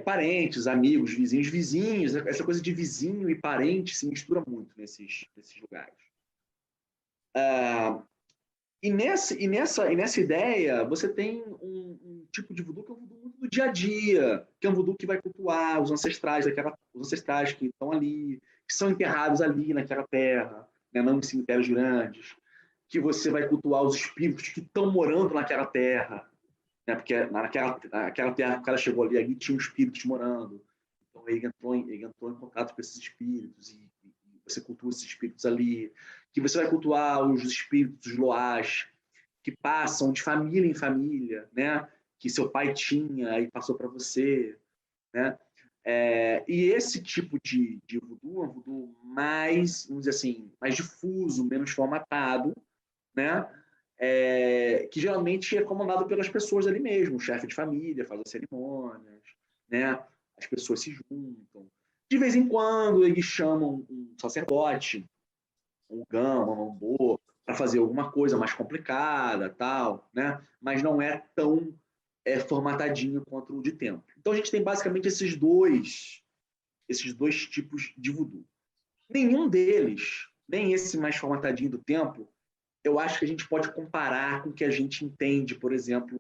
E: Parentes, amigos, vizinhos, essa coisa de vizinho e parente se mistura muito nesses lugares. E nessa ideia, você tem um tipo de voodoo que é um voodoo muito do dia a dia, que é um voodoo que vai cultuar os ancestrais que estão ali, que são enterrados ali naquela terra, né, não em cemitérios grandes, que você vai cultuar os espíritos que estão morando naquela terra, né, porque naquela terra que o cara chegou ali tinha espíritos morando. Então ele entrou em contato com esses espíritos e você cultua esses espíritos ali, que você vai cultuar os espíritos loás, que passam de família em família, né? Que seu pai tinha e passou para você, né? E esse tipo de voodoo é um voodoo mais, vamos dizer assim, mais difuso, menos formatado, né? Que geralmente é comandado pelas pessoas ali mesmo, o chefe de família faz as cerimônias, né? As pessoas se juntam. De vez em quando eles chamam um sacerdote, um gama, um Bo, para fazer alguma coisa mais complicada, tal, né? Mas não é tão formatadinho quanto o de tempo. Então a gente tem basicamente esses dois tipos de voodoo. Nenhum deles, nem esse mais formatadinho do tempo, eu acho que a gente pode comparar com o que a gente entende, por exemplo,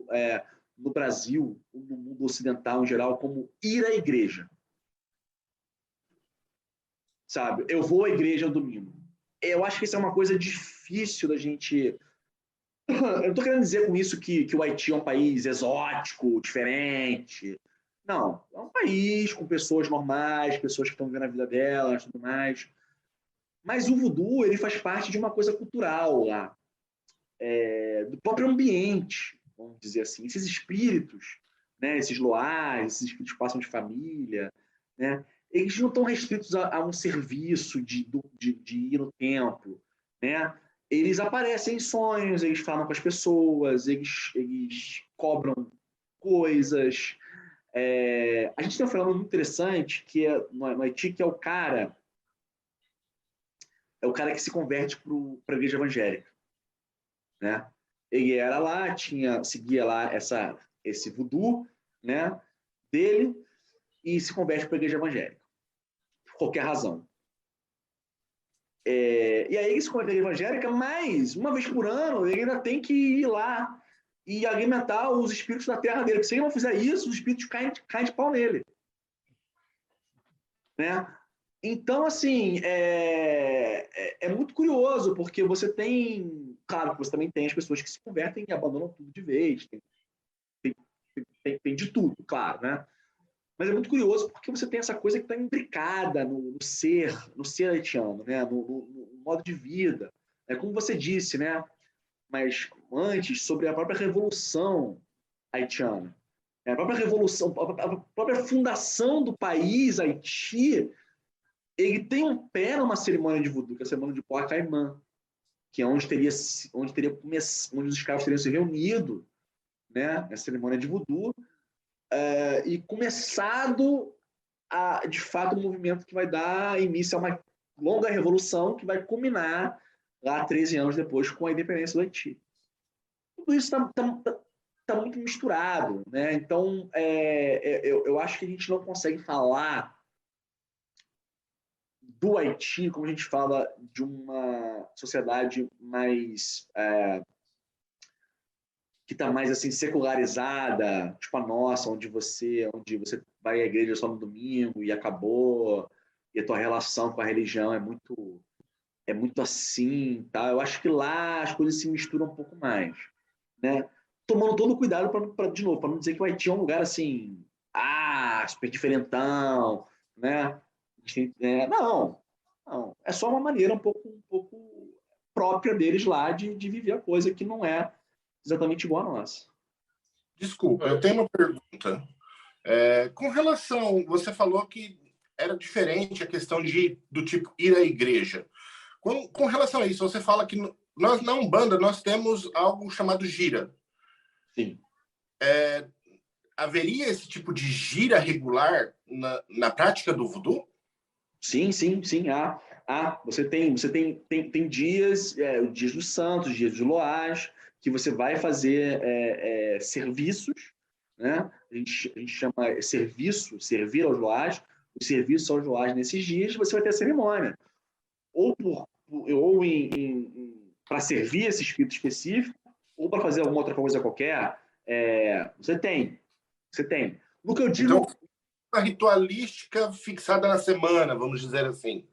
E: no Brasil, no mundo ocidental em geral, como ir à igreja. Sabe? Eu vou à igreja no domingo. Eu acho que isso é uma coisa difícil da gente... Eu não estou querendo dizer com isso que o Haiti é um país exótico, diferente. Não, é um país com pessoas normais, pessoas que estão vivendo a vida delas, tudo mais. Mas o voodoo, ele faz parte de uma coisa cultural lá, do próprio ambiente, vamos dizer assim. Esses espíritos, né, esses loás, esses espíritos que passam de família, né, eles não estão restritos a um serviço de ir no templo, né? Eles aparecem em sonhos, eles falam com as pessoas, eles cobram coisas. A gente tem um fenômeno muito interessante que no Haiti, que é o cara que se converte para a igreja evangélica, né? Ele era lá, seguia lá esse voodoo, né, dele, e se converte para a igreja evangélica, por qualquer razão. E aí ele se converte para a igreja evangélica, mas uma vez por ano ele ainda tem que ir lá e alimentar os espíritos da terra dele, porque se ele não fizer isso, os espíritos caem de pau nele, né? Então, assim, é muito curioso, porque você tem... Claro que você também tem as pessoas que se convertem e abandonam tudo de vez. Tem de tudo, claro, né? Mas é muito curioso porque você tem essa coisa que está imbricada no ser haitiano, né? No modo de vida. É como você disse, né? Mas antes, sobre a própria revolução haitiana. A própria revolução, a própria fundação do país, Haiti... Ele tem um pé numa cerimônia de voodoo, que é a cerimônia de Porc Caimã, que é onde os escravos teriam se reunido, né, na cerimônia de voodoo, e começado de fato um movimento que vai dar início a uma longa revolução que vai culminar lá 13 anos depois com a independência do Haiti. Tudo isso está muito misturado, né? Então eu acho que a gente não consegue falar do Haiti, como a gente fala de uma sociedade mais que está mais assim secularizada, tipo a nossa, onde você vai à igreja só no domingo e acabou, e a tua relação com a religião é muito assim, tá? Eu acho que lá as coisas se misturam um pouco mais, né? Tomando todo o cuidado de novo, para não dizer que o Haiti é um lugar assim, super diferentão, né? Não. É só uma maneira um pouco própria deles lá de viver a coisa, que não é exatamente igual a nossa.
F: Desculpa, eu tenho uma pergunta. Com relação, você falou que era diferente a questão do tipo ir à igreja. Com relação a isso, você fala que nós na Umbanda nós temos algo chamado gira.
E: Sim.
F: Haveria esse tipo de gira regular na prática do voodoo?
E: Sim. Você tem dias, os dias dos santos, dias dos loás, que você vai fazer serviços, né? A gente chama servir aos loás, o serviço aos loás nesses dias, você vai ter a cerimônia. Ou para servir esse espírito específico, ou para fazer alguma outra coisa qualquer, você tem. No que eu digo...
F: Então, a ritualística fixada na semana, vamos dizer assim.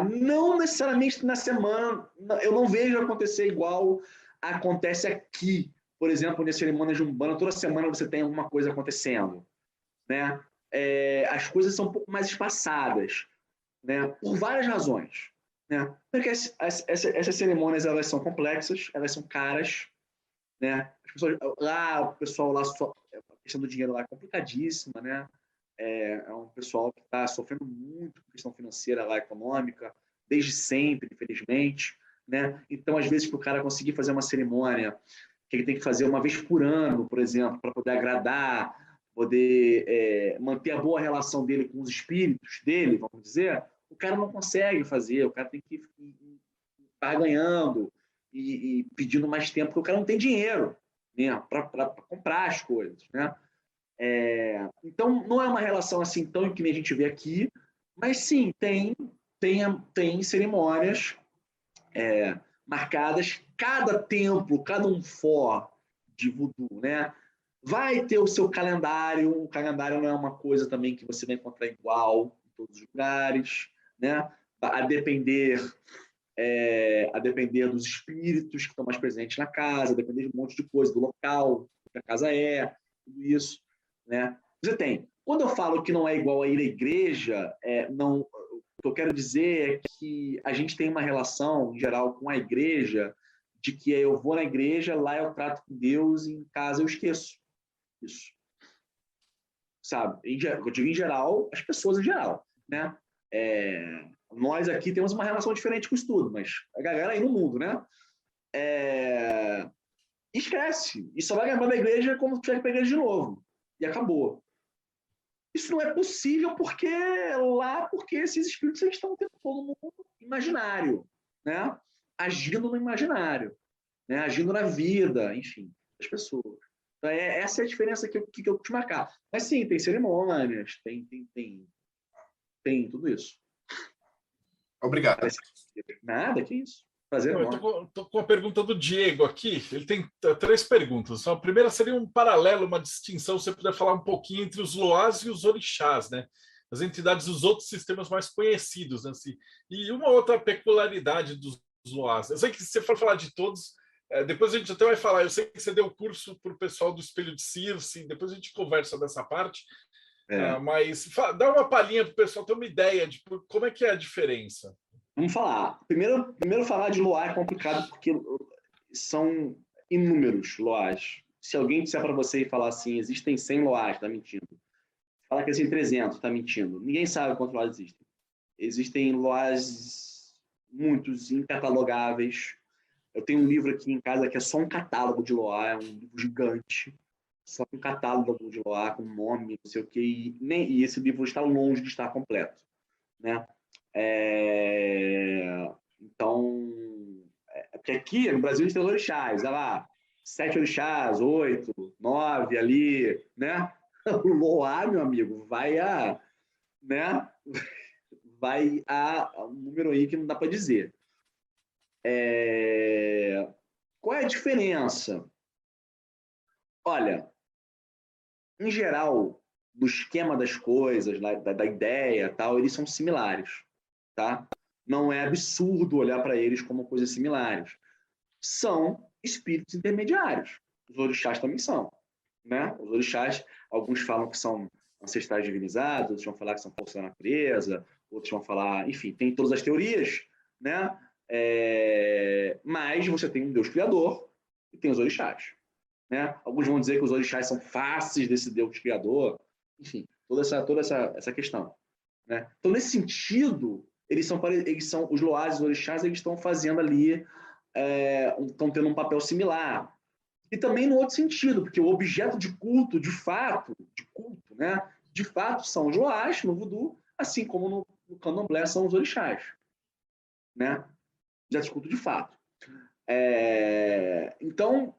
E: Não necessariamente na semana. Eu não vejo acontecer igual acontece aqui. Por exemplo, nas cerimônias de Umbanda, toda semana você tem alguma coisa acontecendo, né? As coisas são um pouco mais espaçadas, né? Por várias razões, né? Porque essas cerimônias, elas são complexas, elas são caras, né? O pessoal lá, a questão do dinheiro lá é complicadíssima, né? É um pessoal que está sofrendo muito com questão financeira lá, econômica, desde sempre, infelizmente, né? Então, às vezes, para o cara conseguir fazer uma cerimônia que ele tem que fazer uma vez por ano, por exemplo, para poder agradar, poder manter a boa relação dele com os espíritos dele, vamos dizer, o cara não consegue fazer, o cara tem que estar ganhando e pedindo mais tempo, porque o cara não tem dinheiro, né, para comprar as coisas, né? Então, não é uma relação assim tão que nem a gente vê aqui, mas sim, tem cerimônias marcadas, cada templo, cada de voodoo, né? Vai ter o seu calendário, o calendário não é uma coisa também que você vai encontrar igual em todos os lugares, né? A depender dos espíritos que estão mais presentes na casa, a depender de um monte de coisa, do local que a casa tudo isso, né? Você tem. Quando eu falo que não é igual a ir à igreja, não, o que eu quero dizer é que a gente tem uma relação, em geral, com a igreja, de que eu vou na igreja, lá eu trato com Deus, e em casa eu esqueço isso. Sabe? Eu digo em geral, as pessoas em geral, né? Nós aqui temos uma relação diferente com o estudo, mas a galera aí no mundo, né? Esquece. E só vai lembrar da igreja quando tiver que ir para a igreja de novo. E acabou. Isso não é possível porque esses espíritos estão o tempo todo no mundo imaginário, né? Agindo no imaginário, né? Agindo na vida, enfim, das pessoas. Então, essa é a diferença que eu te marcar. Mas sim, tem cerimônias, tem tudo isso.
F: Obrigado.
E: Nada, que isso. Prazer.
B: Eu tô com a pergunta do Diego aqui. Ele tem 3 perguntas. A primeira seria um paralelo, uma distinção, se você puder falar um pouquinho entre os Loás e os orixás, né? As entidades dos outros sistemas mais conhecidos, né? E uma outra peculiaridade dos Loás. Eu sei que se você for falar de todos, depois a gente até vai falar. Eu sei que você deu curso para o pessoal do Espelho de Circe, depois a gente conversa dessa parte. Mas dá uma palhinha para o pessoal ter uma ideia de como é que é a diferença.
E: Vamos falar. Primeiro falar de Loá é complicado porque são inúmeros Loás. Se alguém disser para você e falar assim, existem 100 Loás, está mentindo. Falar que existem 300, está mentindo. Ninguém sabe quantos Loás existem. Existem Loás muitos, incatalogáveis. Eu tenho um livro aqui em casa que é só um catálogo de Loá, é um livro gigante, só com um catálogo de Loá, com nome, não sei o quê, e esse livro está longe de estar completo, né? Então, porque aqui no Brasil a gente tem os orixás, olha lá, 7 orixás, 8, 9 ali, né? O Loá, meu amigo, vai a um número aí que não dá para dizer. Qual é a diferença? Olha, em geral, do esquema das coisas, da ideia, tal, eles são similares, tá? Não é absurdo olhar para eles como coisas similares. São espíritos intermediários. Os orixás também são, né? Os orixás, alguns falam que são ancestrais divinizados, outros vão falar que são forças da natureza, outros vão falar, enfim, tem todas as teorias, né? Mas você tem um Deus criador e tem os orixás, né? Alguns vão dizer que os orixás são faces desse Deus criador, enfim, toda essa questão, né? Então, nesse sentido, eles são os Loás e os orixás, eles estão fazendo ali, estão tendo um papel similar. E também no outro sentido, porque o objeto de culto, né? De fato, são os Loás no voodoo, assim como no candomblé são os orixás, né? Objeto de culto de fato. Então,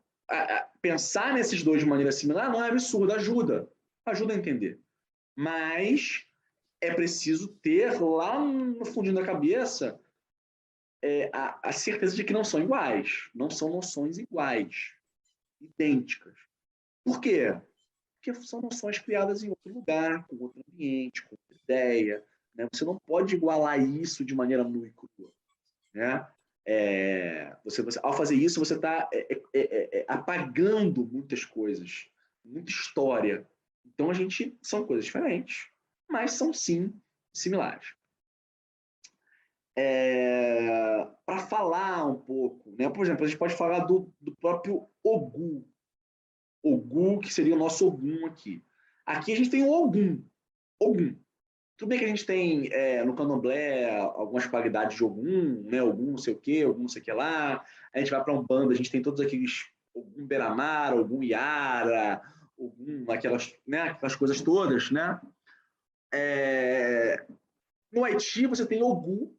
E: pensar nesses dois de maneira similar não é absurdo, ajuda a entender. Mas é preciso ter lá no fundinho da cabeça a certeza de que não são iguais, não são noções iguais, idênticas. Por quê? Porque são noções criadas em outro lugar, com outro ambiente, com outra ideia, né? Você não pode igualar isso de maneira nua e crua, né? Ao fazer isso, você está apagando muitas coisas, muita história. Então, são coisas diferentes, mas são, sim, similares. Para falar um pouco, né? Por exemplo, a gente pode falar do próprio Ogu. Ogu, que seria o nosso Ogum aqui. Aqui a gente tem o Ogum. Tudo bem que a gente tem no candomblé algumas qualidades de Ogum, né? Ogum não sei o quê, Ogum não sei o que lá. A gente vai para Umbanda, a gente tem todos aqueles Ogum Beramara, Ogum Iara, Ogum, aquelas coisas todas, né? No Haiti, você tem Ogum,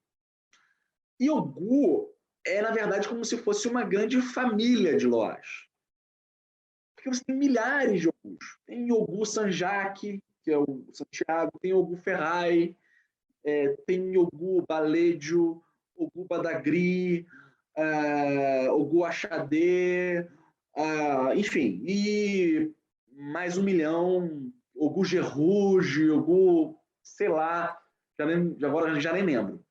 E: e Ogum é, na verdade, como se fosse uma grande família de Loás. Porque você tem milhares de Ogus. Tem Ogum Sanjaki, que é o Santiago, tem Ogum Ferrai, tem Ogum Baledio, Ogum Badagri, Ogum Axadé, enfim, e mais 1 milhão, Ogum Gerruge, Ogum, sei lá, agora já nem lembro.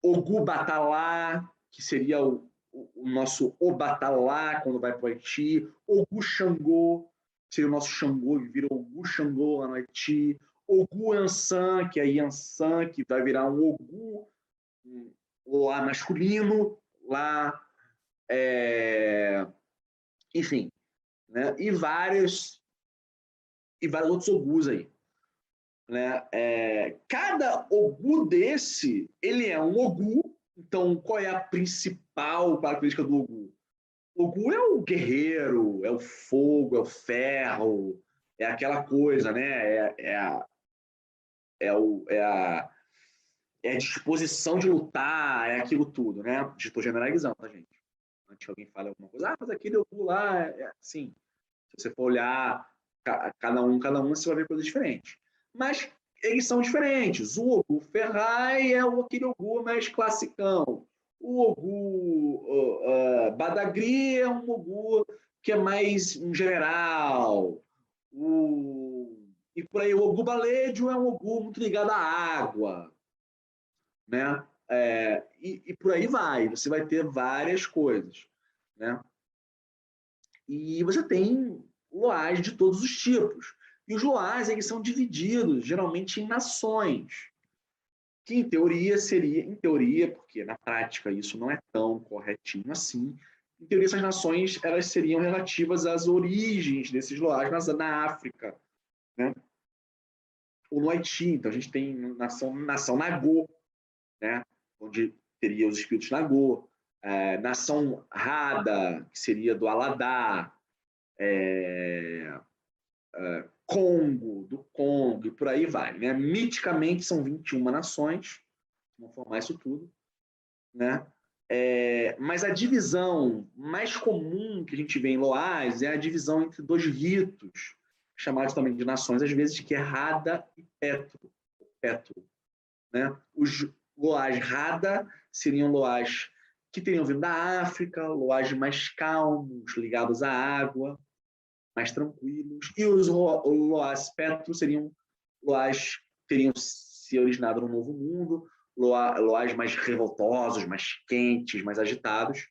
E: Ogum Batalá, que seria o nosso Obatalá, quando vai para o Haiti. Ogum Xangô, que seria o nosso Xangô, que vira Ogum Xangô lá no Haiti. Ogum Ansan, que é Yansan, que vai virar um Ogum lá masculino, lá, enfim, né? E vários outros Ogus aí. Né? Cada Ogum desse, ele é um Ogum. Então, qual é a principal característica do Ogum? O Ogum é o guerreiro, é o fogo, é o ferro, é aquela coisa, né? É a disposição de lutar, é aquilo tudo, né? Estou generalizando, tá, gente? Antes que alguém fale alguma coisa, mas aquele Ogum lá, assim, se você for olhar cada um, você vai ver coisas diferentes. Mas eles são diferentes. O Ogum Ferrai é aquele Ogum mais classicão. O Ogum Badagri é um Ogum que é mais um general. E por aí, o Ogum Baledio é um Ogum muito ligado à água. Né? E por aí vai. Você vai ter várias coisas. Né? E você tem Loás de todos os tipos. E os Loás, eles são divididos, geralmente, em nações. Que, em teoria, porque na prática isso não é tão corretinho assim, em teoria essas nações elas seriam relativas às origens desses Loás na África, né? Ou no Haiti. Então a gente tem nação Nagô, né? Onde teria os espíritos Nagô. Nação Rada, que seria do Aladá, Congo, do Congo, e por aí vai. Né? Miticamente são 21 nações, vão formar isso tudo. Né? Mas a divisão mais comum que a gente vê em Loás é a divisão entre 2 ritos, chamados também de nações, às vezes, que é Rada e Petro. Né? Os Loás Rada seriam Loás que teriam vindo da África, Loás mais calmos, ligados à água, mais tranquilos. E os Loás Petro seriam Loás que teriam se originado no Novo Mundo, Loás mais revoltosos, mais quentes, mais agitados.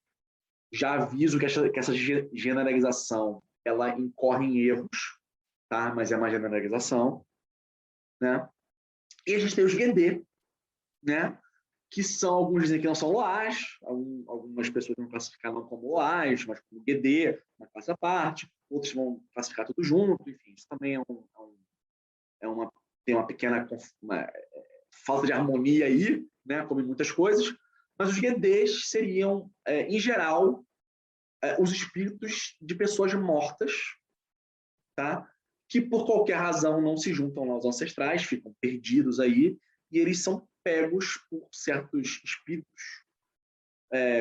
E: Já aviso que essa generalização ela incorre em erros, tá? Mas é uma generalização. Né? E a gente tem os Guedê, né? Que são, alguns dizem que não são Loás, algumas pessoas vão classificar não como Loás, mas como Guedê, uma classe à parte, outros vão classificar tudo junto, enfim, isso também tem uma pequena falta de harmonia aí, né, como em muitas coisas, mas os Guedês seriam, em geral, os espíritos de pessoas mortas, tá? Que por qualquer razão não se juntam aos ancestrais, ficam perdidos aí, e eles são pegos por certos espíritos,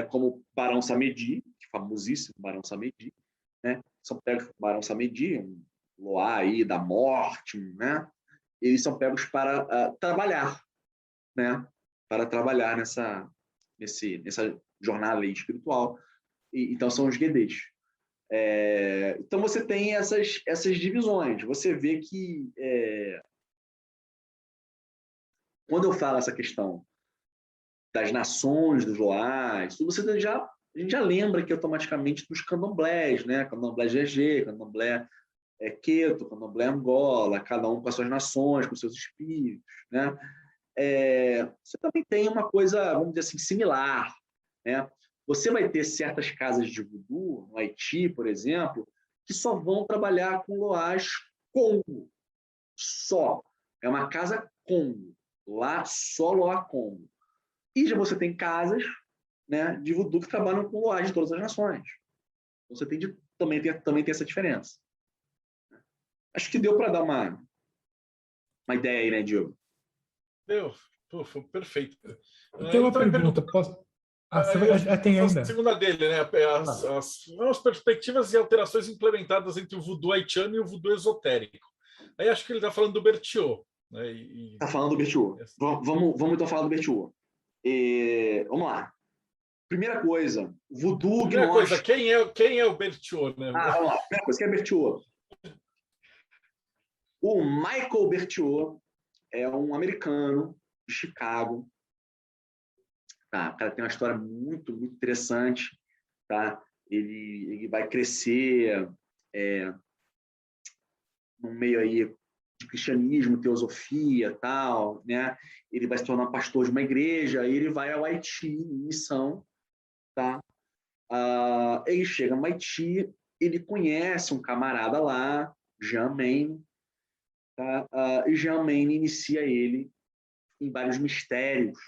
E: como Barão Samedi, famosíssimo Barão Samedi, né? São pegos por Barão Samedi, um Loá aí da morte, né? Eles são pegos para trabalhar, né? Para trabalhar nessa jornada aí espiritual. Então são os Guedês. Então você tem essas divisões. Você vê que quando eu falo essa questão das nações, dos Loás, a gente já lembra que automaticamente dos candomblés, né? Candomblé GG, candomblé Queto, candomblé Angola, cada um com as suas nações, com seus espíritos, né? Você também tem uma coisa, vamos dizer assim, similar, né? Você vai ter certas casas de voodoo, no Haiti, por exemplo, que só vão trabalhar com Loás Congo, só. É uma casa Congo. Lá, só Loá Congo. E já você tem casas, né, de voodoo que trabalham com Loás de todas as nações. Você também tem essa diferença. Acho que deu para dar uma ideia aí, né, Diogo?
B: Pô, foi perfeito.
D: Tem uma pergunta, posso? Tem
B: A
D: ainda.
B: segunda dele, né? As perspectivas e alterações implementadas entre o voodoo haitiano e o voodoo esotérico. Aí acho que ele está falando do Berthiaud. Né?
E: Está falando do Berthiaud. Vamos então falar do Berthiaud. Vamos lá. Primeira coisa, voodoo
B: Primeira coisa, quem é o Berthiaud? Né?
E: Vamos lá. Primeira coisa, quem é Berthiaud? O Michael Berthiaud é um americano de Chicago. Tá? O cara tem uma história muito, muito interessante. Tá? Ele vai crescer no meio aí de cristianismo, teosofia, tal, né? Ele vai se tornar pastor de uma igreja, e ele vai ao Haiti em missão, tá? Ele chega no Haiti, ele conhece um camarada lá, Jean Maine, tá? E Jean Maine inicia ele em vários mistérios,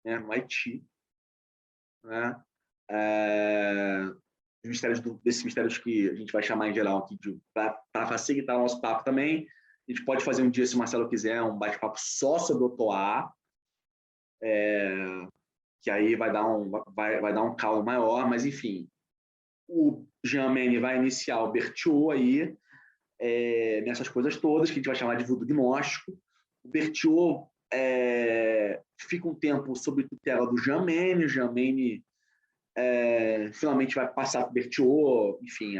E: né, no Haiti, né? Desses mistérios que a gente vai chamar em geral aqui para facilitar o nosso papo também. A gente pode fazer um dia, se o Marcelo quiser, um bate-papo só sobre o Toá, que aí vai dar um caldo maior, mas enfim. O Jean Maine vai iniciar o Berthiaud aí, nessas coisas todas, que a gente vai chamar de voodoo gnóstico. O Berthiaud fica um tempo sob tutela do Jean Maine. O Jean Maine finalmente vai passar para o Berthiaud, enfim,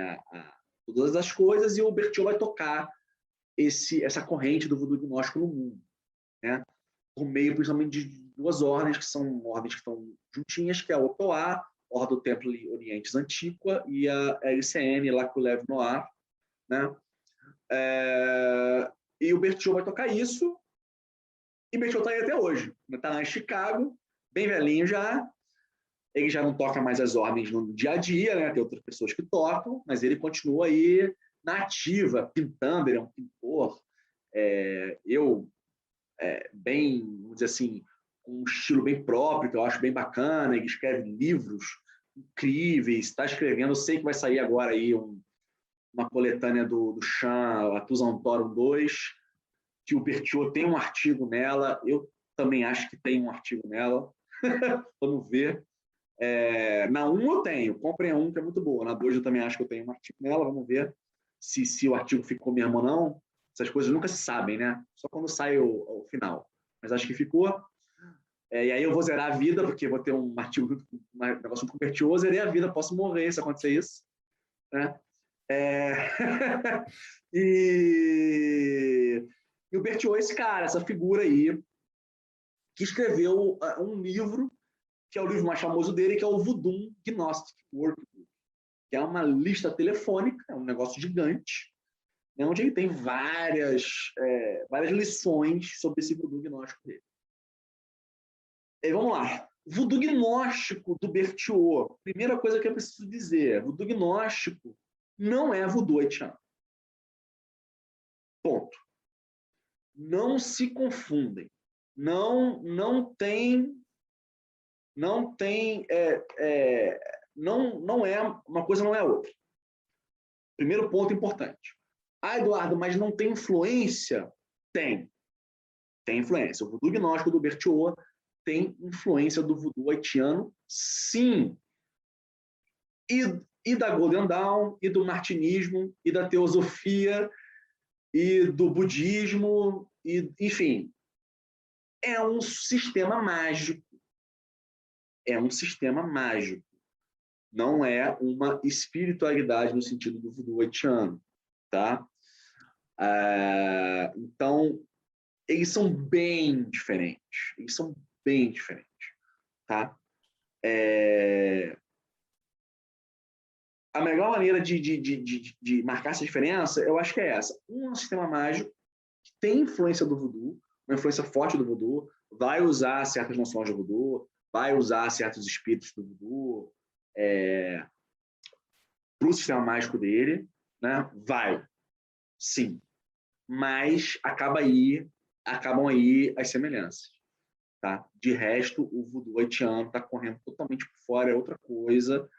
E: todas as coisas, e o Berthiaud vai tocar essa corrente do voodoo gnóstico no mundo, né? Por meio, principalmente, de duas ordens, que são ordens que estão juntinhas, que é a Otoá, Ordem do Templo Orientes Antiqua, e a LCN, La Coulève Noire, né? E o Berthiaud vai tocar isso, e o Berthiaud está aí até hoje. Está lá em Chicago, bem velhinho já. Ele já não toca mais as ordens no dia a dia, né? Tem outras pessoas que tocam, mas ele continua aí na ativa, pintando. Ele é um pintor. Bem, vamos dizer assim, com um estilo bem próprio, que eu acho bem bacana. Ele escreve livros incríveis, está escrevendo. Eu sei que vai sair agora aí uma coletânea do Chan, a Tusantorum 2, que o Berthiaud tem um artigo nela. Eu também acho que tem um artigo nela. Vamos ver. Na 1 eu tenho, comprem a 1, que é muito boa. Na 2 eu também acho que eu tenho um artigo nela. Vamos ver se o artigo ficou mesmo ou não. Essas coisas nunca se sabem, né? Só quando sai o final. Mas acho que ficou. E aí eu vou zerar a vida, porque vou ter um artigo, um negócio com o Berthiaud, zerei a vida, posso morrer se acontecer isso. Né? E o Berthiaud é esse cara, essa figura aí, que escreveu um livro, que é o livro mais famoso dele, que é o Voodoo Gnostic Workbook, que é uma lista telefônica, é um negócio gigante, né, onde ele tem várias lições sobre esse voodoo gnóstico dele. Vamos lá. Voodoo gnóstico do Berthiaud. Primeira coisa que eu preciso dizer, voodoo gnóstico não é voodoo haitiano. Ponto. Não se confundem. Não é uma coisa, não é outra. Primeiro ponto importante. Eduardo, mas não tem influência? Tem influência. O voodoo gnóstico do Berthiaud tem influência do voodoo haitiano, sim. E da Golden Dawn, e do martinismo, e da teosofia, e do budismo, e, enfim. É um sistema mágico. Não é uma espiritualidade no sentido do voodoo haitiano, tá? Então, eles são bem diferentes. Tá? A melhor maneira de marcar essa diferença, eu acho que é essa. Um sistema mágico que tem influência do voodoo, uma influência forte do voodoo, vai usar certas noções do voodoo, vai usar certos espíritos do voodoo para o sistema mágico dele, né? Vai, sim. Mas acabam aí as semelhanças. Tá? De resto, o voodoo haitiano está correndo totalmente por fora, é outra coisa.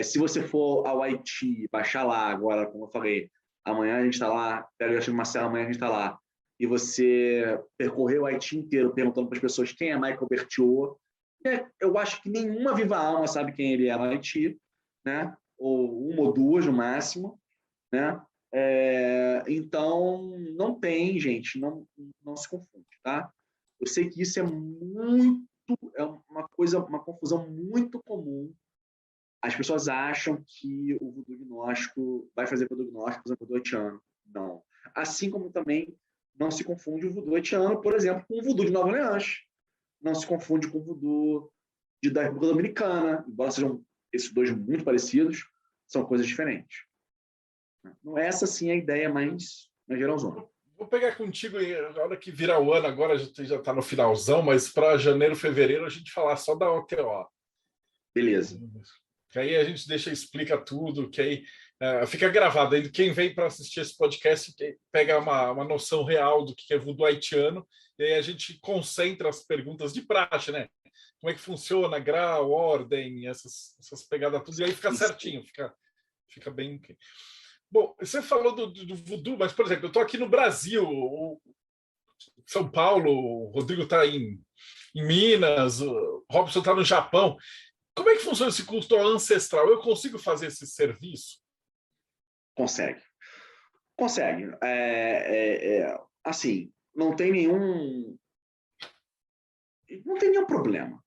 E: Se você for ao Haiti, baixar lá agora, como eu falei, amanhã a gente está lá, pega o Marcelo, amanhã a gente está lá. e você percorrer o Haiti inteiro perguntando para as pessoas quem é Michael Bertiot. Eu acho que nenhuma viva alma sabe quem ele é no Haiti, né? Ou uma ou duas no máximo, né? Então, não tem, gente, não se confunde, tá? Eu sei que isso é uma confusão muito comum. As pessoas acham que o voodoo gnóstico vai fazer voodoo gnóstico, por exemplo, voodoo haitiano. Não. Assim como também não se confunde o voodoo haitiano, por exemplo, com o voodoo de Nova Orleans. Não se confunde com o voodoo da República Dominicana, embora sejam esses dois muito parecidos, são coisas diferentes. Não é essa, sim, a ideia mais geralzona.
B: Vou pegar contigo, na hora que virar o ano, agora já está no finalzão, mas para janeiro, fevereiro, a gente falar só da OTO.
E: Beleza.
B: Que aí a gente explica tudo, que aí fica gravado. Aí quem vem para assistir esse podcast pega uma noção real do que é voodoo haitiano, e aí a gente concentra as perguntas de praxe, né? Como é que funciona, grau, ordem, essas pegadas, tudo, e aí fica certinho, fica bem... Bom, você falou do voodoo, mas, por exemplo, eu estou aqui no Brasil, São Paulo, o Rodrigo está em Minas, o Robson está no Japão. Como é que funciona esse culto ancestral? Eu consigo fazer esse serviço?
E: Consegue. Assim, não tem nenhum problema.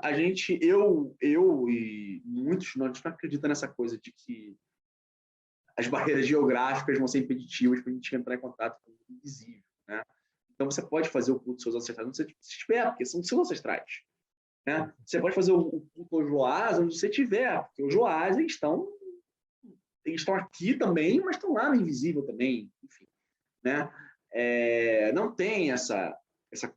E: A gente, eu e muitos de nós não acreditam nessa coisa de que as barreiras geográficas vão ser impeditivas para a gente entrar em contato com o invisível, né? Então, você pode fazer o culto dos seus ancestrais onde você estiver, porque são seus ancestrais, né? Você pode fazer o culto aos Loás onde você estiver, porque os Loás eles estão aqui também, mas estão lá no invisível também, enfim, né? Não tem essa coisa.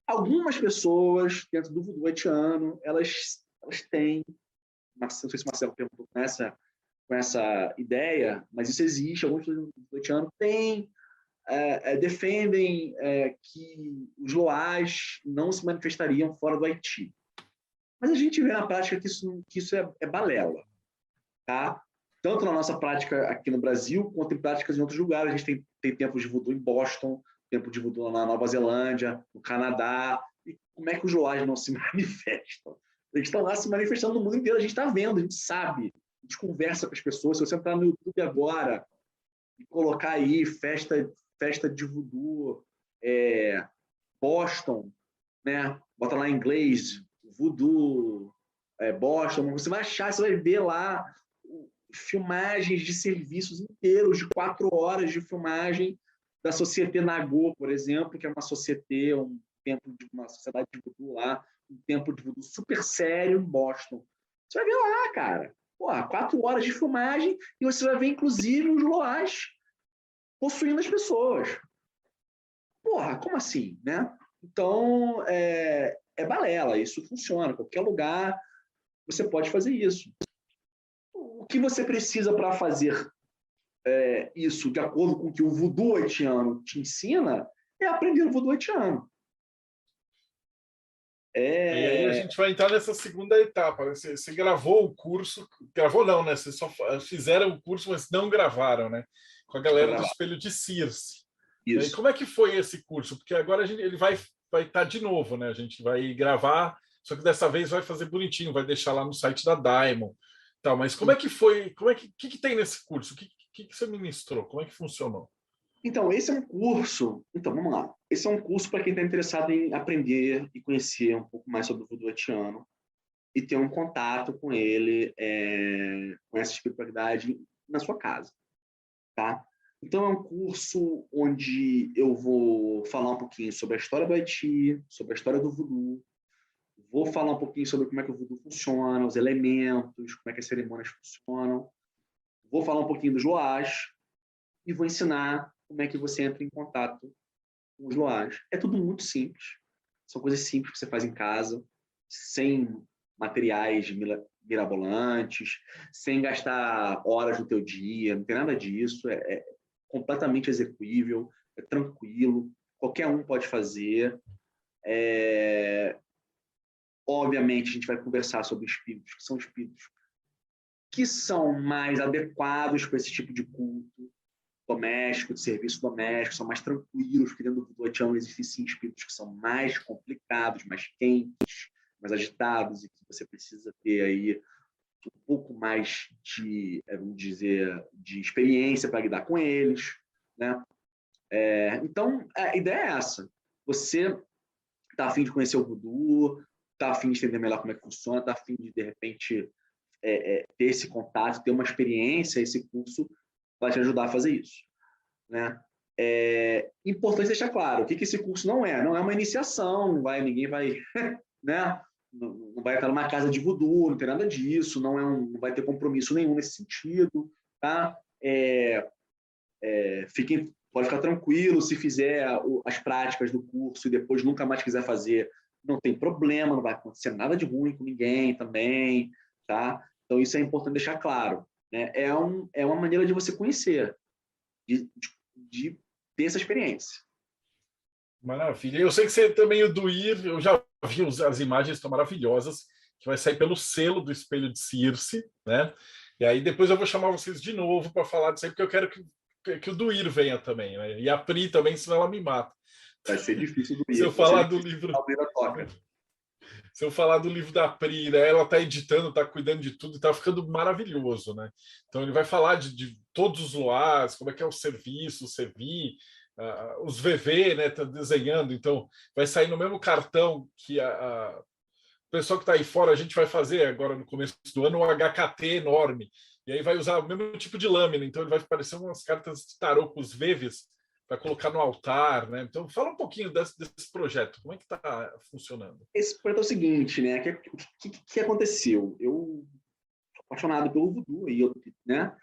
E: Algumas pessoas dentro do voodoo haitiano, elas têm, não sei se o Marcelo perguntou com essa ideia, mas isso existe. Alguns do voodoo haitiano defendem que os Loás não se manifestariam fora do Haiti. Mas a gente vê na prática que isso é balela, tá? Tanto na nossa prática aqui no Brasil, quanto em práticas em outros lugares. A gente tem templos de voodoo em Boston, templo de voodoo na Nova Zelândia, no Canadá. E como é que os Loás não se manifestam? Eles estão lá se manifestando no mundo inteiro. A gente está vendo, a gente sabe. A gente conversa com as pessoas. Se você entrar no YouTube agora e colocar aí festa de voodoo, Boston, né? Bota lá em inglês, voodoo, Boston, você vai achar, você vai ver lá filmagens de serviços inteiros, de 4 horas de filmagem da Société Nagô, por exemplo, que é uma société, um templo de uma sociedade de voodoo lá, um templo de voodoo super sério em Boston. Você vai ver lá, cara. 4 horas de filmagem e você vai ver, inclusive, os Loás possuindo as pessoas. Como assim, né? Então, é balela, isso funciona. Em qualquer lugar você pode fazer isso. O que você precisa para fazer isso de acordo com o que o voodoo haitiano te ensina é aprender o voodoo haitiano.
B: E aí a gente vai entrar nessa segunda etapa. Você gravou o curso, gravou não, né? Vocês só fizeram o curso, mas não gravaram, né? Com a galera do Espelho de Circe. Isso. E como é que foi esse curso? Porque agora ele vai estar de novo, né? A gente vai gravar, só que dessa vez vai fazer bonitinho, vai deixar lá no site da Diamond. Tá, mas como é que foi? O que tem nesse curso? O que você ministrou? Como é que funcionou?
E: Então, esse é um curso... Então, vamos lá. Esse é um curso para quem está interessado em aprender e conhecer um pouco mais sobre o voodoo haitiano e ter um contato com ele, com essa espiritualidade na sua casa, tá? Então, é um curso onde eu vou falar um pouquinho sobre a história do Haiti, sobre a história do voodoo, vou falar um pouquinho sobre como é que o voodoo funciona, os elementos, como é que as cerimônias funcionam, vou falar um pouquinho dos Loás e vou ensinar como é que você entra em contato com os Loás. É tudo muito simples. São coisas simples que você faz em casa, sem materiais mirabolantes, sem gastar horas do teu dia, não tem nada disso. É completamente execuível, é tranquilo, qualquer um pode fazer. Obviamente, a gente vai conversar sobre espíritos, que são espíritos que são mais adequados para esse tipo de culto. doméstico, de serviço doméstico, são mais tranquilos, porque dentro do voodoo haitiano existem sim espíritos que são mais complicados, mais quentes, mais agitados, e que você precisa ter aí um pouco mais de, vamos dizer, de experiência para lidar com eles, né? Então, a ideia é essa. Você está a fim de conhecer o voodoo, está a fim de entender melhor como é que funciona, está a fim de repente, ter esse contato, ter uma experiência, esse curso vai te ajudar a fazer isso, né? Importante deixar claro o que esse curso não é. Não é uma iniciação, ninguém vai, né? Não vai estar numa casa de voodoo, não tem nada disso, não vai ter compromisso nenhum nesse sentido, tá? Pode ficar tranquilo, se fizer as práticas do curso e depois nunca mais quiser fazer, não tem problema, não vai acontecer nada de ruim com ninguém também, tá? Então isso é importante deixar claro, né? É uma maneira de você conhecer, de ter essa experiência.
B: Maravilha. Eu sei que você também, o do Ir, eu já vi as imagens, estão maravilhosas, que vai sair pelo selo do Espelho de Circe, né? E aí depois eu vou chamar vocês de novo para falar disso aí, porque eu quero que o do Ir venha também, né? E a Pri também, senão ela me mata.
E: Vai ser difícil do Ir.
B: Se eu falar do livro... Se eu falar do livro da Pri, né, ela está editando, está cuidando de tudo, está ficando maravilhoso, né? Então ele vai falar de todos os loás, como é que é o serviço, o Sevi, os VV, né? Tá desenhando, então vai sair no mesmo cartão que o pessoal que está aí fora, a gente vai fazer agora no começo do ano um HKT enorme, e aí vai usar o mesmo tipo de lâmina, então ele vai parecer umas cartas de tarô com os VVs para colocar no altar, né? Então fala um pouquinho desse projeto, como é que está funcionando?
E: Esse projeto é o seguinte, né? O que aconteceu? Eu sou apaixonado pelo voodoo, né?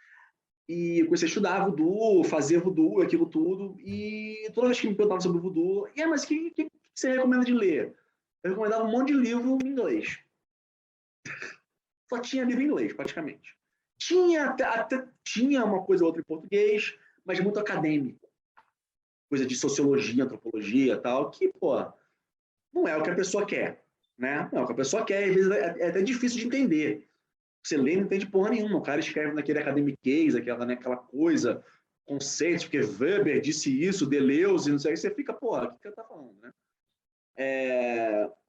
E: E eu comecei a estudar voodoo, fazer voodoo, aquilo tudo, e toda vez que me perguntavam sobre voodoo, mas o que você recomenda de ler? Eu recomendava um monte de livro em inglês. Só tinha livro em inglês, praticamente. Até tinha uma coisa ou outra em português, mas muito acadêmico. Coisa de sociologia, antropologia e tal, que, não é o que a pessoa quer, né? Não é o que a pessoa quer, às vezes é até difícil de entender. Você lê e não entende porra nenhuma. O cara escreve naquele academiquez, aquela coisa, conceitos, porque Weber disse isso, Deleuze, não sei o que, você fica, o que ele tá falando, né?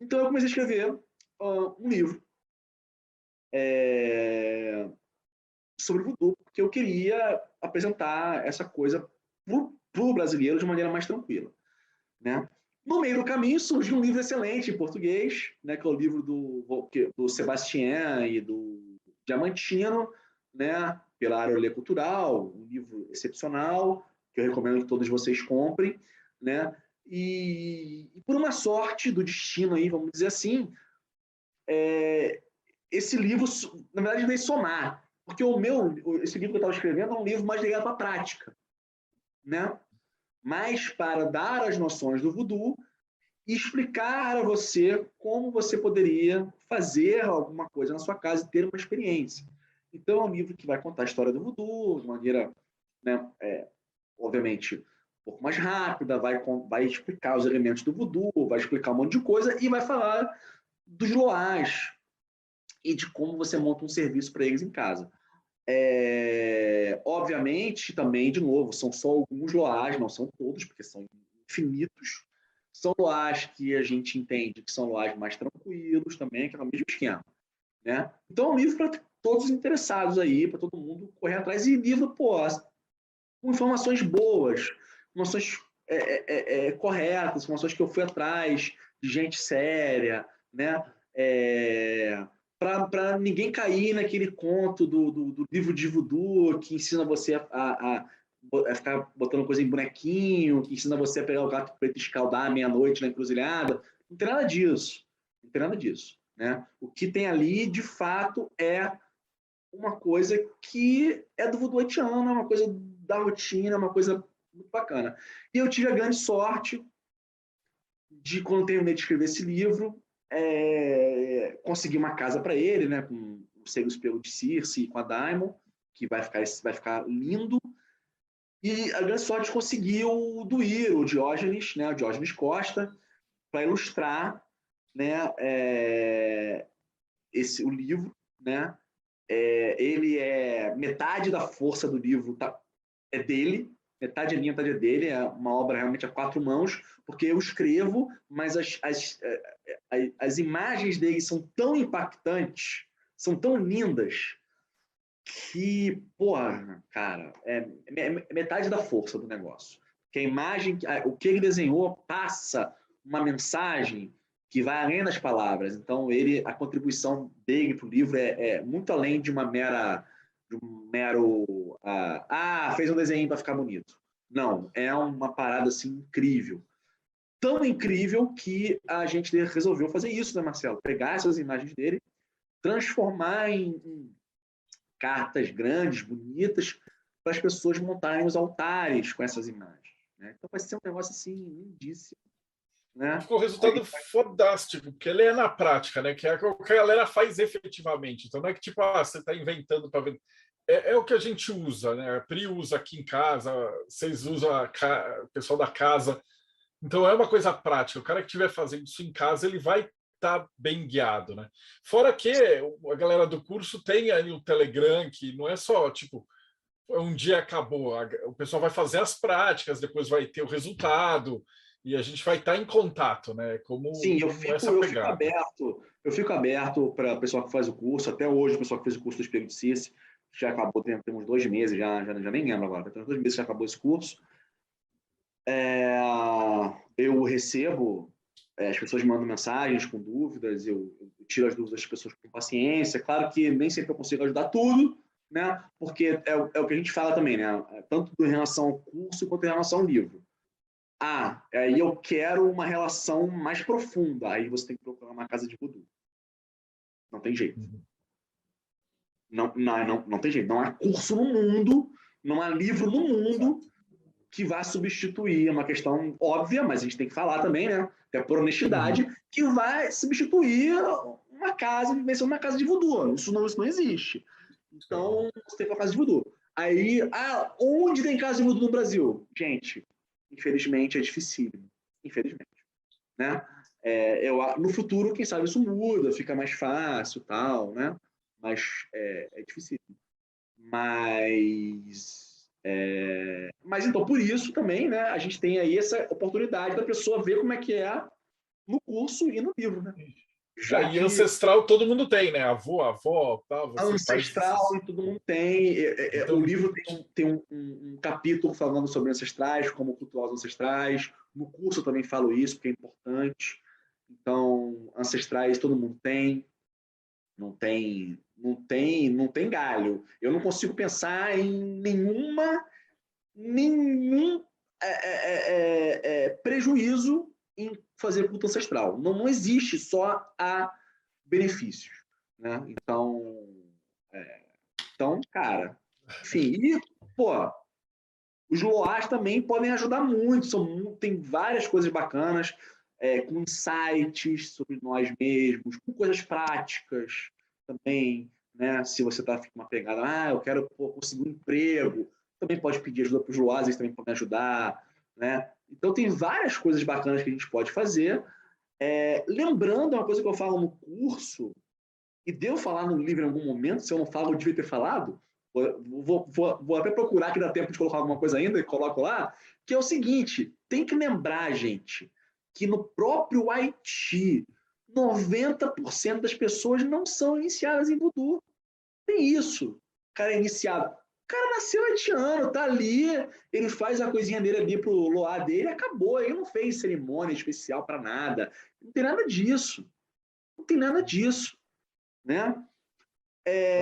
E: Então eu comecei a escrever um livro sobre voodoo, porque eu queria apresentar essa coisa para o brasileiro de maneira mais tranquila, né? No meio do caminho surgiu um livro excelente em português, né, que é o livro do Sebastião e do Diamantino, né, pela Arolê Cultural, um livro excepcional, que eu recomendo que todos vocês comprem, né? E por uma sorte do destino aí, vamos dizer assim, esse livro, na verdade, veio somar, porque esse livro que eu estava escrevendo é um livro mais ligado à prática, né? Mas para dar as noções do voodoo e explicar a você como você poderia fazer alguma coisa na sua casa e ter uma experiência. Então, é um livro que vai contar a história do voodoo de maneira, né, obviamente, um pouco mais rápida, vai explicar os elementos do voodoo, vai explicar um monte de coisa e vai falar dos loás e de como você monta um serviço para eles em casa. Obviamente, também, de novo, são só alguns loás, não são todos, porque são infinitos. São loás que a gente entende que são loás mais tranquilos também, que é o mesmo esquema, né? Então, é um livro para todos os interessados aí, para todo mundo correr atrás. E livro, com informações boas, informações corretas, informações que eu fui atrás, de gente séria, né? Para ninguém cair naquele conto do livro de voodoo que ensina você a ficar botando coisa em bonequinho, que ensina você a pegar o gato preto e escaldar à meia-noite na encruzilhada. Não tem nada disso. Não tem nada disso, né? O que tem ali, de fato, é uma coisa que é do voodoo haitiano, é uma coisa da rotina, é uma coisa muito bacana. E eu tive a grande sorte de, quando terminei de escrever esse livro, conseguir uma casa para ele, né, com o Selo Espelho de Circe e com a Daimon, que vai ficar lindo. E a grande sorte de conseguir o Duir, o Diógenes, né, o Diógenes Costa, para ilustrar, né, o livro, né? Ele metade da força do livro é dele, metade é minha, metade é dele, é uma obra realmente a 4 mãos, porque eu escrevo, mas as imagens dele são tão impactantes, são tão lindas, que, porra, cara, é metade da força do negócio. Que a imagem, o que ele desenhou passa uma mensagem que vai além das palavras. Então, a contribuição dele para o livro é muito além de um mero fez um desenho para ficar bonito. Não, é uma parada assim incrível. Tão incrível que a gente resolveu fazer isso, né, Marcelo? Pegar essas imagens dele, transformar em cartas grandes, bonitas, para as pessoas montarem os altares com essas imagens. Né? Então vai ser um negócio assim, lindíssimo. Né?
B: Ficou um resultado fodástico, porque ele é na prática, né? Que é o que a galera faz efetivamente. Então não é que tipo, você está inventando para ver. É o que a gente usa, né? A Pri usa aqui em casa, vocês usam o pessoal da casa. Então é uma coisa prática. O cara que estiver fazendo isso em casa, ele vai estar bem guiado, né? Fora que a galera do curso tem ali o Telegram, que não é só tipo um dia acabou, o pessoal vai fazer as práticas, depois vai ter o resultado e a gente vai estar em contato, né? Como
E: sim, eu fico aberto para o pessoal que faz o curso. Até hoje, o pessoal que fez o curso do Espelho de Circe já acabou, tem uns 2 meses, já nem lembro agora, tem uns 2 meses que já acabou esse curso. Eu recebo, as pessoas mandam mensagens com dúvidas, eu tiro as dúvidas das pessoas com paciência. Claro que nem sempre eu consigo ajudar tudo, né? Porque é o que a gente fala também, né? Tanto em relação ao curso quanto em relação ao livro. Aí eu quero uma relação mais profunda. Aí você tem que procurar uma casa de voodoo. Não tem jeito. Não tem jeito. Não há curso no mundo, não há livro no mundo que vá substituir, é uma questão óbvia, mas a gente tem que falar também, né? Até por honestidade, que vai substituir uma casa, vai ser uma casa de voodoo. Isso não existe. Então, você tem uma casa de voodoo. Aí, onde tem casa de voodoo no Brasil? Gente, infelizmente é dificílimo. Infelizmente. Né? No futuro, quem sabe isso muda, fica mais fácil, tal, né? Mas é difícil. Mas então, por isso também, né, a gente tem aí essa oportunidade da pessoa ver como é que é no curso e no livro, né?
B: E ancestral todo mundo tem, né? Avó, tal.
E: Ancestral todo mundo tem. Então, o livro tem um capítulo falando sobre ancestrais, como cultuar os ancestrais. No curso eu também falo isso, porque é importante. Então, ancestrais todo mundo tem. Não tem galho. Eu não consigo pensar em nenhum prejuízo em fazer culto ancestral. Não existe, só há benefícios. Né? Então, cara, enfim, os loás também podem ajudar muito, tem várias coisas bacanas, com insights sobre nós mesmos, com coisas práticas também, né? Se você está com uma pegada, eu quero conseguir um emprego, também pode pedir ajuda para os loás, eles também podem ajudar, né? Então tem várias coisas bacanas que a gente pode fazer. Lembrando, uma coisa que eu falo no curso, e devo falar no livro em algum momento, se eu não falo, eu devia ter falado, vou até procurar que dá tempo de colocar alguma coisa ainda e coloco lá, que é o seguinte, tem que lembrar, gente, que no próprio Haiti, 90% das pessoas não são iniciadas em voodoo. Tem isso. O cara é iniciado. O cara nasceu haitiano, tá ali, ele faz a coisinha dele ali pro loá dele, acabou. Ele não fez cerimônia especial para nada. Não tem nada disso. Não tem nada disso. Né?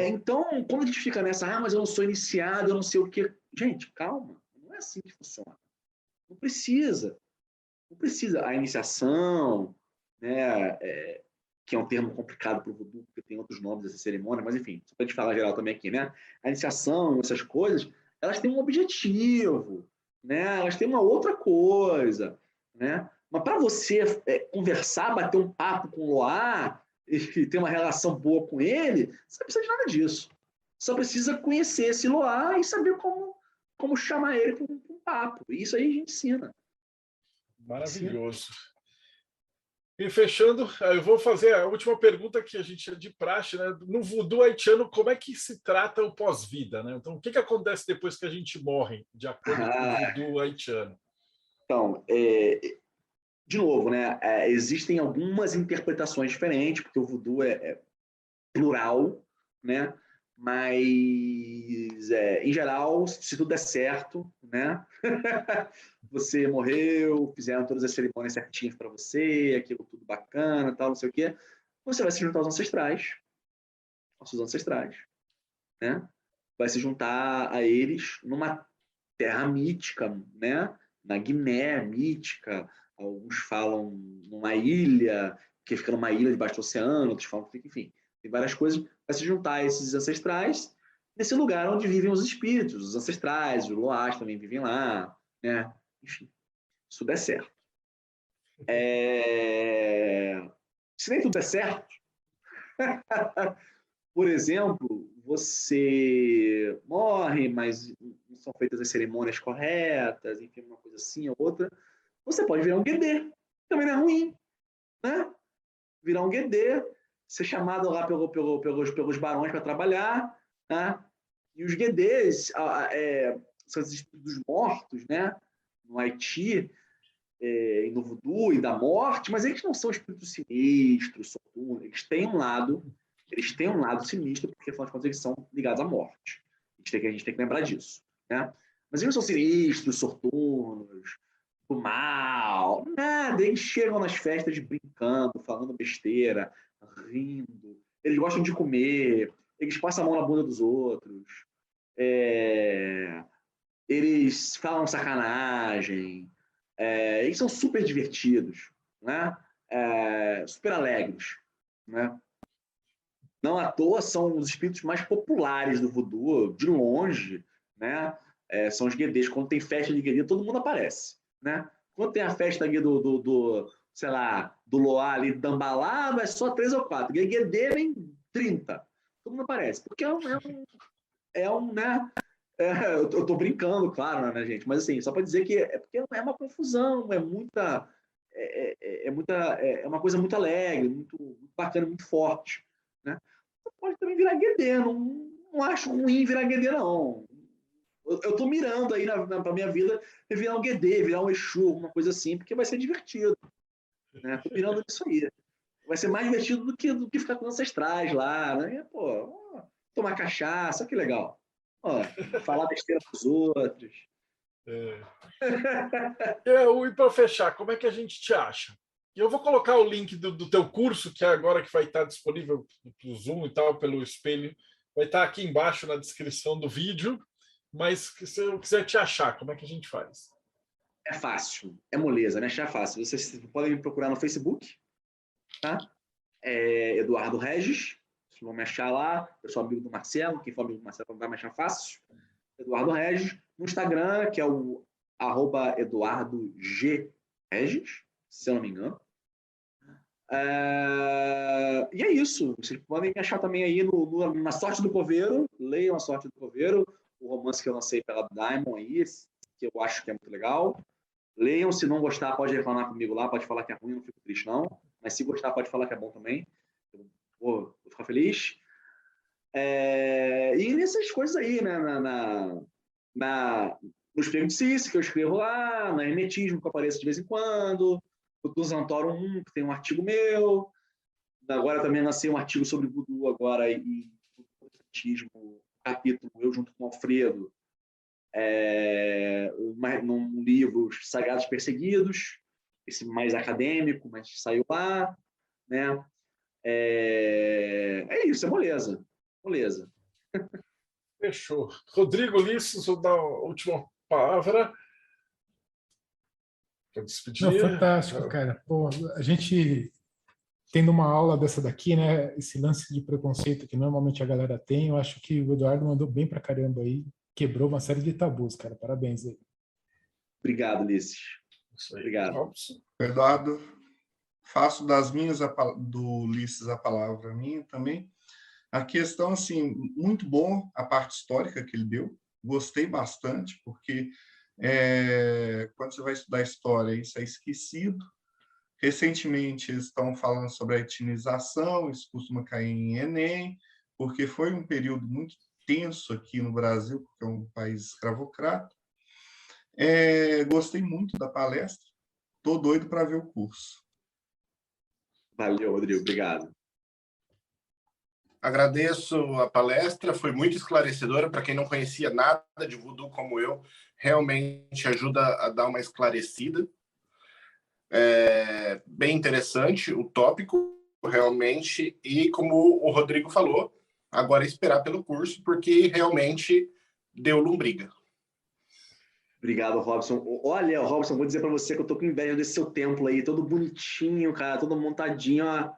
E: Então, quando a gente fica nessa, mas eu não sou iniciado, eu não sei o quê. Gente, calma. Não é assim que funciona. Não precisa. Não precisa. A iniciação, né, que é um termo complicado para o voodoo, porque tem outros nomes dessa cerimônia, mas enfim, só para a gente falar geral também aqui, né? A iniciação, essas coisas, elas têm um objetivo, né? Elas têm uma outra coisa, né? Mas para você conversar, bater um papo com o loá e ter uma relação boa com ele, você não precisa de nada disso. Só precisa conhecer esse loá e saber como chamar ele para um papo. E isso aí a gente ensina.
B: Maravilhoso. E fechando, eu vou fazer a última pergunta que a gente é de praxe, né? No voodoo haitiano, como é que se trata o pós-vida, né? Então, o que acontece depois que a gente morre, de acordo com o voodoo haitiano?
E: Então, de novo, né? Existem algumas interpretações diferentes, porque o voodoo é plural, né? Mas, em geral, se tudo der certo, né? Você morreu, fizeram todas as cerimônias certinhas para você, aquilo tudo bacana, tal, não sei o quê. Você vai se juntar aos seus ancestrais, né? Vai se juntar a eles numa terra mítica, né? Na Guiné mítica. Alguns falam numa ilha, que fica numa ilha debaixo do oceano, outros falam que fica, enfim, tem várias coisas. Vai se juntar a esses ancestrais nesse lugar onde vivem os espíritos, os ancestrais, os loás também vivem lá, né? Enfim, isso der certo. Se nem tudo der certo, por exemplo, você morre, mas não são feitas as cerimônias corretas, enfim, uma coisa assim ou outra, você pode virar um guedê. Também não é ruim, né? Virar um guedê, ser chamado lá pelos barões para trabalhar, né? E os guedês são os espíritos dos mortos, né? No Haiti, e no voodoo e da morte, mas eles não são espíritos sinistros, soturnos, eles têm um lado sinistro, porque afinal de contas eles são ligados à morte. A gente tem que lembrar disso, né? Mas eles não são sinistros, soturnos, do mal, nada. Eles chegam nas festas brincando, falando besteira, rindo. Eles gostam de comer, eles passam a mão na bunda dos outros, eles falam sacanagem, eles são super divertidos, né? Super alegres, né? Não à toa são os espíritos mais populares do voodoo, de longe, né? São os guedês. Quando tem festa de guedê, todo mundo aparece, né? Quando tem a festa aqui sei lá, do Loá ali, do Dambalá, vai só 3 ou 4. Guedê vem 30. Todo mundo aparece. Porque né? Eu tô brincando, claro, né, gente? Mas assim, só para dizer que porque é uma confusão, é uma coisa muito alegre, muito bacana, muito forte, né? Você pode também virar guedê, não acho ruim virar guedê, não. Eu tô mirando aí pra minha vida virar um guedê, virar um exu, alguma coisa assim, porque vai ser divertido, né? Tô mirando nisso aí. Vai ser mais divertido do que ficar com ancestrais lá, né? Pô, tomar cachaça, que legal. Ó, falar besteira pros outros.
B: E para fechar, como é que a gente te acha? Eu vou colocar o link do teu curso, que é agora que vai estar disponível pelo Zoom e tal, pelo espelho. Vai estar aqui embaixo na descrição do vídeo. Mas se eu quiser te achar, como é que a gente faz?
E: É fácil, é moleza, né? Achar fácil. Vocês podem me procurar no Facebook, tá? Eduardo Regis. Vocês vão me achar lá. Eu sou amigo do Marcelo. Quem for amigo do Marcelo vai me achar fácil. Eduardo Regis. No Instagram, que é o @EduardoG se eu não me engano. E é isso. Vocês podem me achar também aí na Sorte do Coveiro. Leiam A Sorte do Coveiro, o romance que eu lancei pela Diamond aí, que eu acho que é muito legal. Leiam, se não gostar, pode reclamar comigo lá, pode falar que é ruim, não fico triste não. Mas se gostar, pode falar que é bom também. Eu vou ficar feliz. E nessas coisas aí, né? No Espelho de Cícero, que eu escrevo lá, na Hermetismo, que eu apareço de vez em quando, no Santoro 1, que tem um artigo meu. Agora também lancei um artigo sobre voodoo agora e hermetismo, capítulo, eu junto com o Alfredo, num livro Sagrados Perseguidos, esse mais acadêmico, mas saiu lá, né? Isso, é moleza. Moleza.
B: Fechou. Rodrigo Ulisses, vou dar a última palavra. Para despedir.
D: Não, fantástico, cara. Pô, a gente tendo uma aula dessa daqui, né? Esse lance de preconceito que normalmente a galera tem, eu acho que o Eduardo mandou bem pra caramba aí. Quebrou uma série de tabus, cara. Parabéns aí.
E: Obrigado, Ulisses. Obrigado.
C: Eduardo, faço das minhas do Ulisses a palavra minha também. A questão, assim, muito bom a parte histórica que ele deu. Gostei bastante, porque quando você vai estudar história, isso é esquecido. Recentemente, eles estão falando sobre a etnização, isso costuma cair em Enem, porque foi um período muito tenso aqui no Brasil, porque é um país escravocrata. Gostei muito da palestra, estou doido para ver o curso.
E: Valeu, Rodrigo, obrigado.
F: Agradeço a palestra, foi muito esclarecedora. Para quem não conhecia nada de voodoo como eu, realmente ajuda a dar uma esclarecida. Bem interessante o tópico, realmente, e como o Rodrigo falou, agora esperar pelo curso, porque realmente deu lombriga.
E: Obrigado, Robson. Olha, Robson, vou dizer para você que eu tô com inveja desse seu templo aí, todo bonitinho, cara, todo montadinho, ó.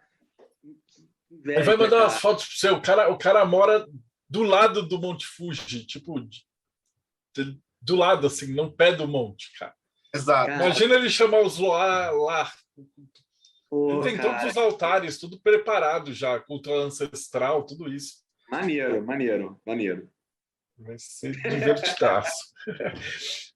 E: Inveja,
B: ele vai mandar
E: cara.
B: umas fotos para você. O cara mora do lado do Monte Fuji, tipo, do lado, assim, no pé do monte, cara.
F: Exato.
E: Cara,
B: Imagina ele chamar os lá. Ele tem todos os altares, tudo preparado já, cultura ancestral, tudo isso.
E: Maneiro, maneiro, maneiro.
B: Vai ser divertidaço.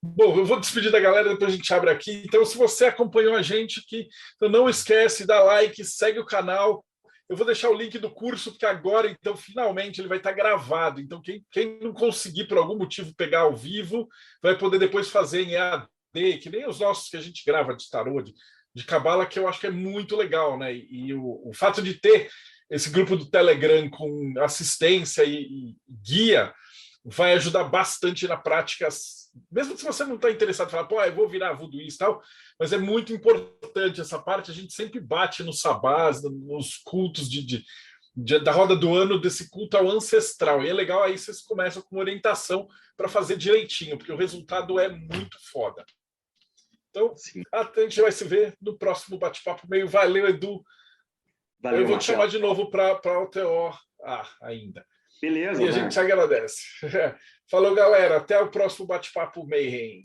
B: Bom, eu vou despedir da galera, depois a gente abre aqui. Então, se você acompanhou a gente aqui, então não esquece, dá like, segue o canal. Eu vou deixar o link do curso, porque agora, então, finalmente, ele vai estar gravado. Então, quem não conseguir, por algum motivo, pegar ao vivo, vai poder depois fazer em EAD, que nem os nossos que a gente grava de tarô, de cabala, que eu acho que é muito legal, né? E o fato de ter esse grupo do Telegram com assistência e guia vai ajudar bastante na prática, mesmo se você não está interessado em falar, pô, eu vou virar voodooista e tal, mas é muito importante essa parte, a gente sempre bate nos sabás, nos cultos da roda do ano, desse culto ao ancestral, e é legal, aí vocês começam com orientação para fazer direitinho, porque o resultado é muito foda. Então, a gente vai se ver no próximo bate-papo meio. Valeu, Edu.
E: Valeu,
B: eu vou
E: Marcelo.
B: te chamar de novo para o TO ainda.
E: Beleza.
B: E a gente agradece. Falou, galera. Até o próximo bate-papo Mayhem.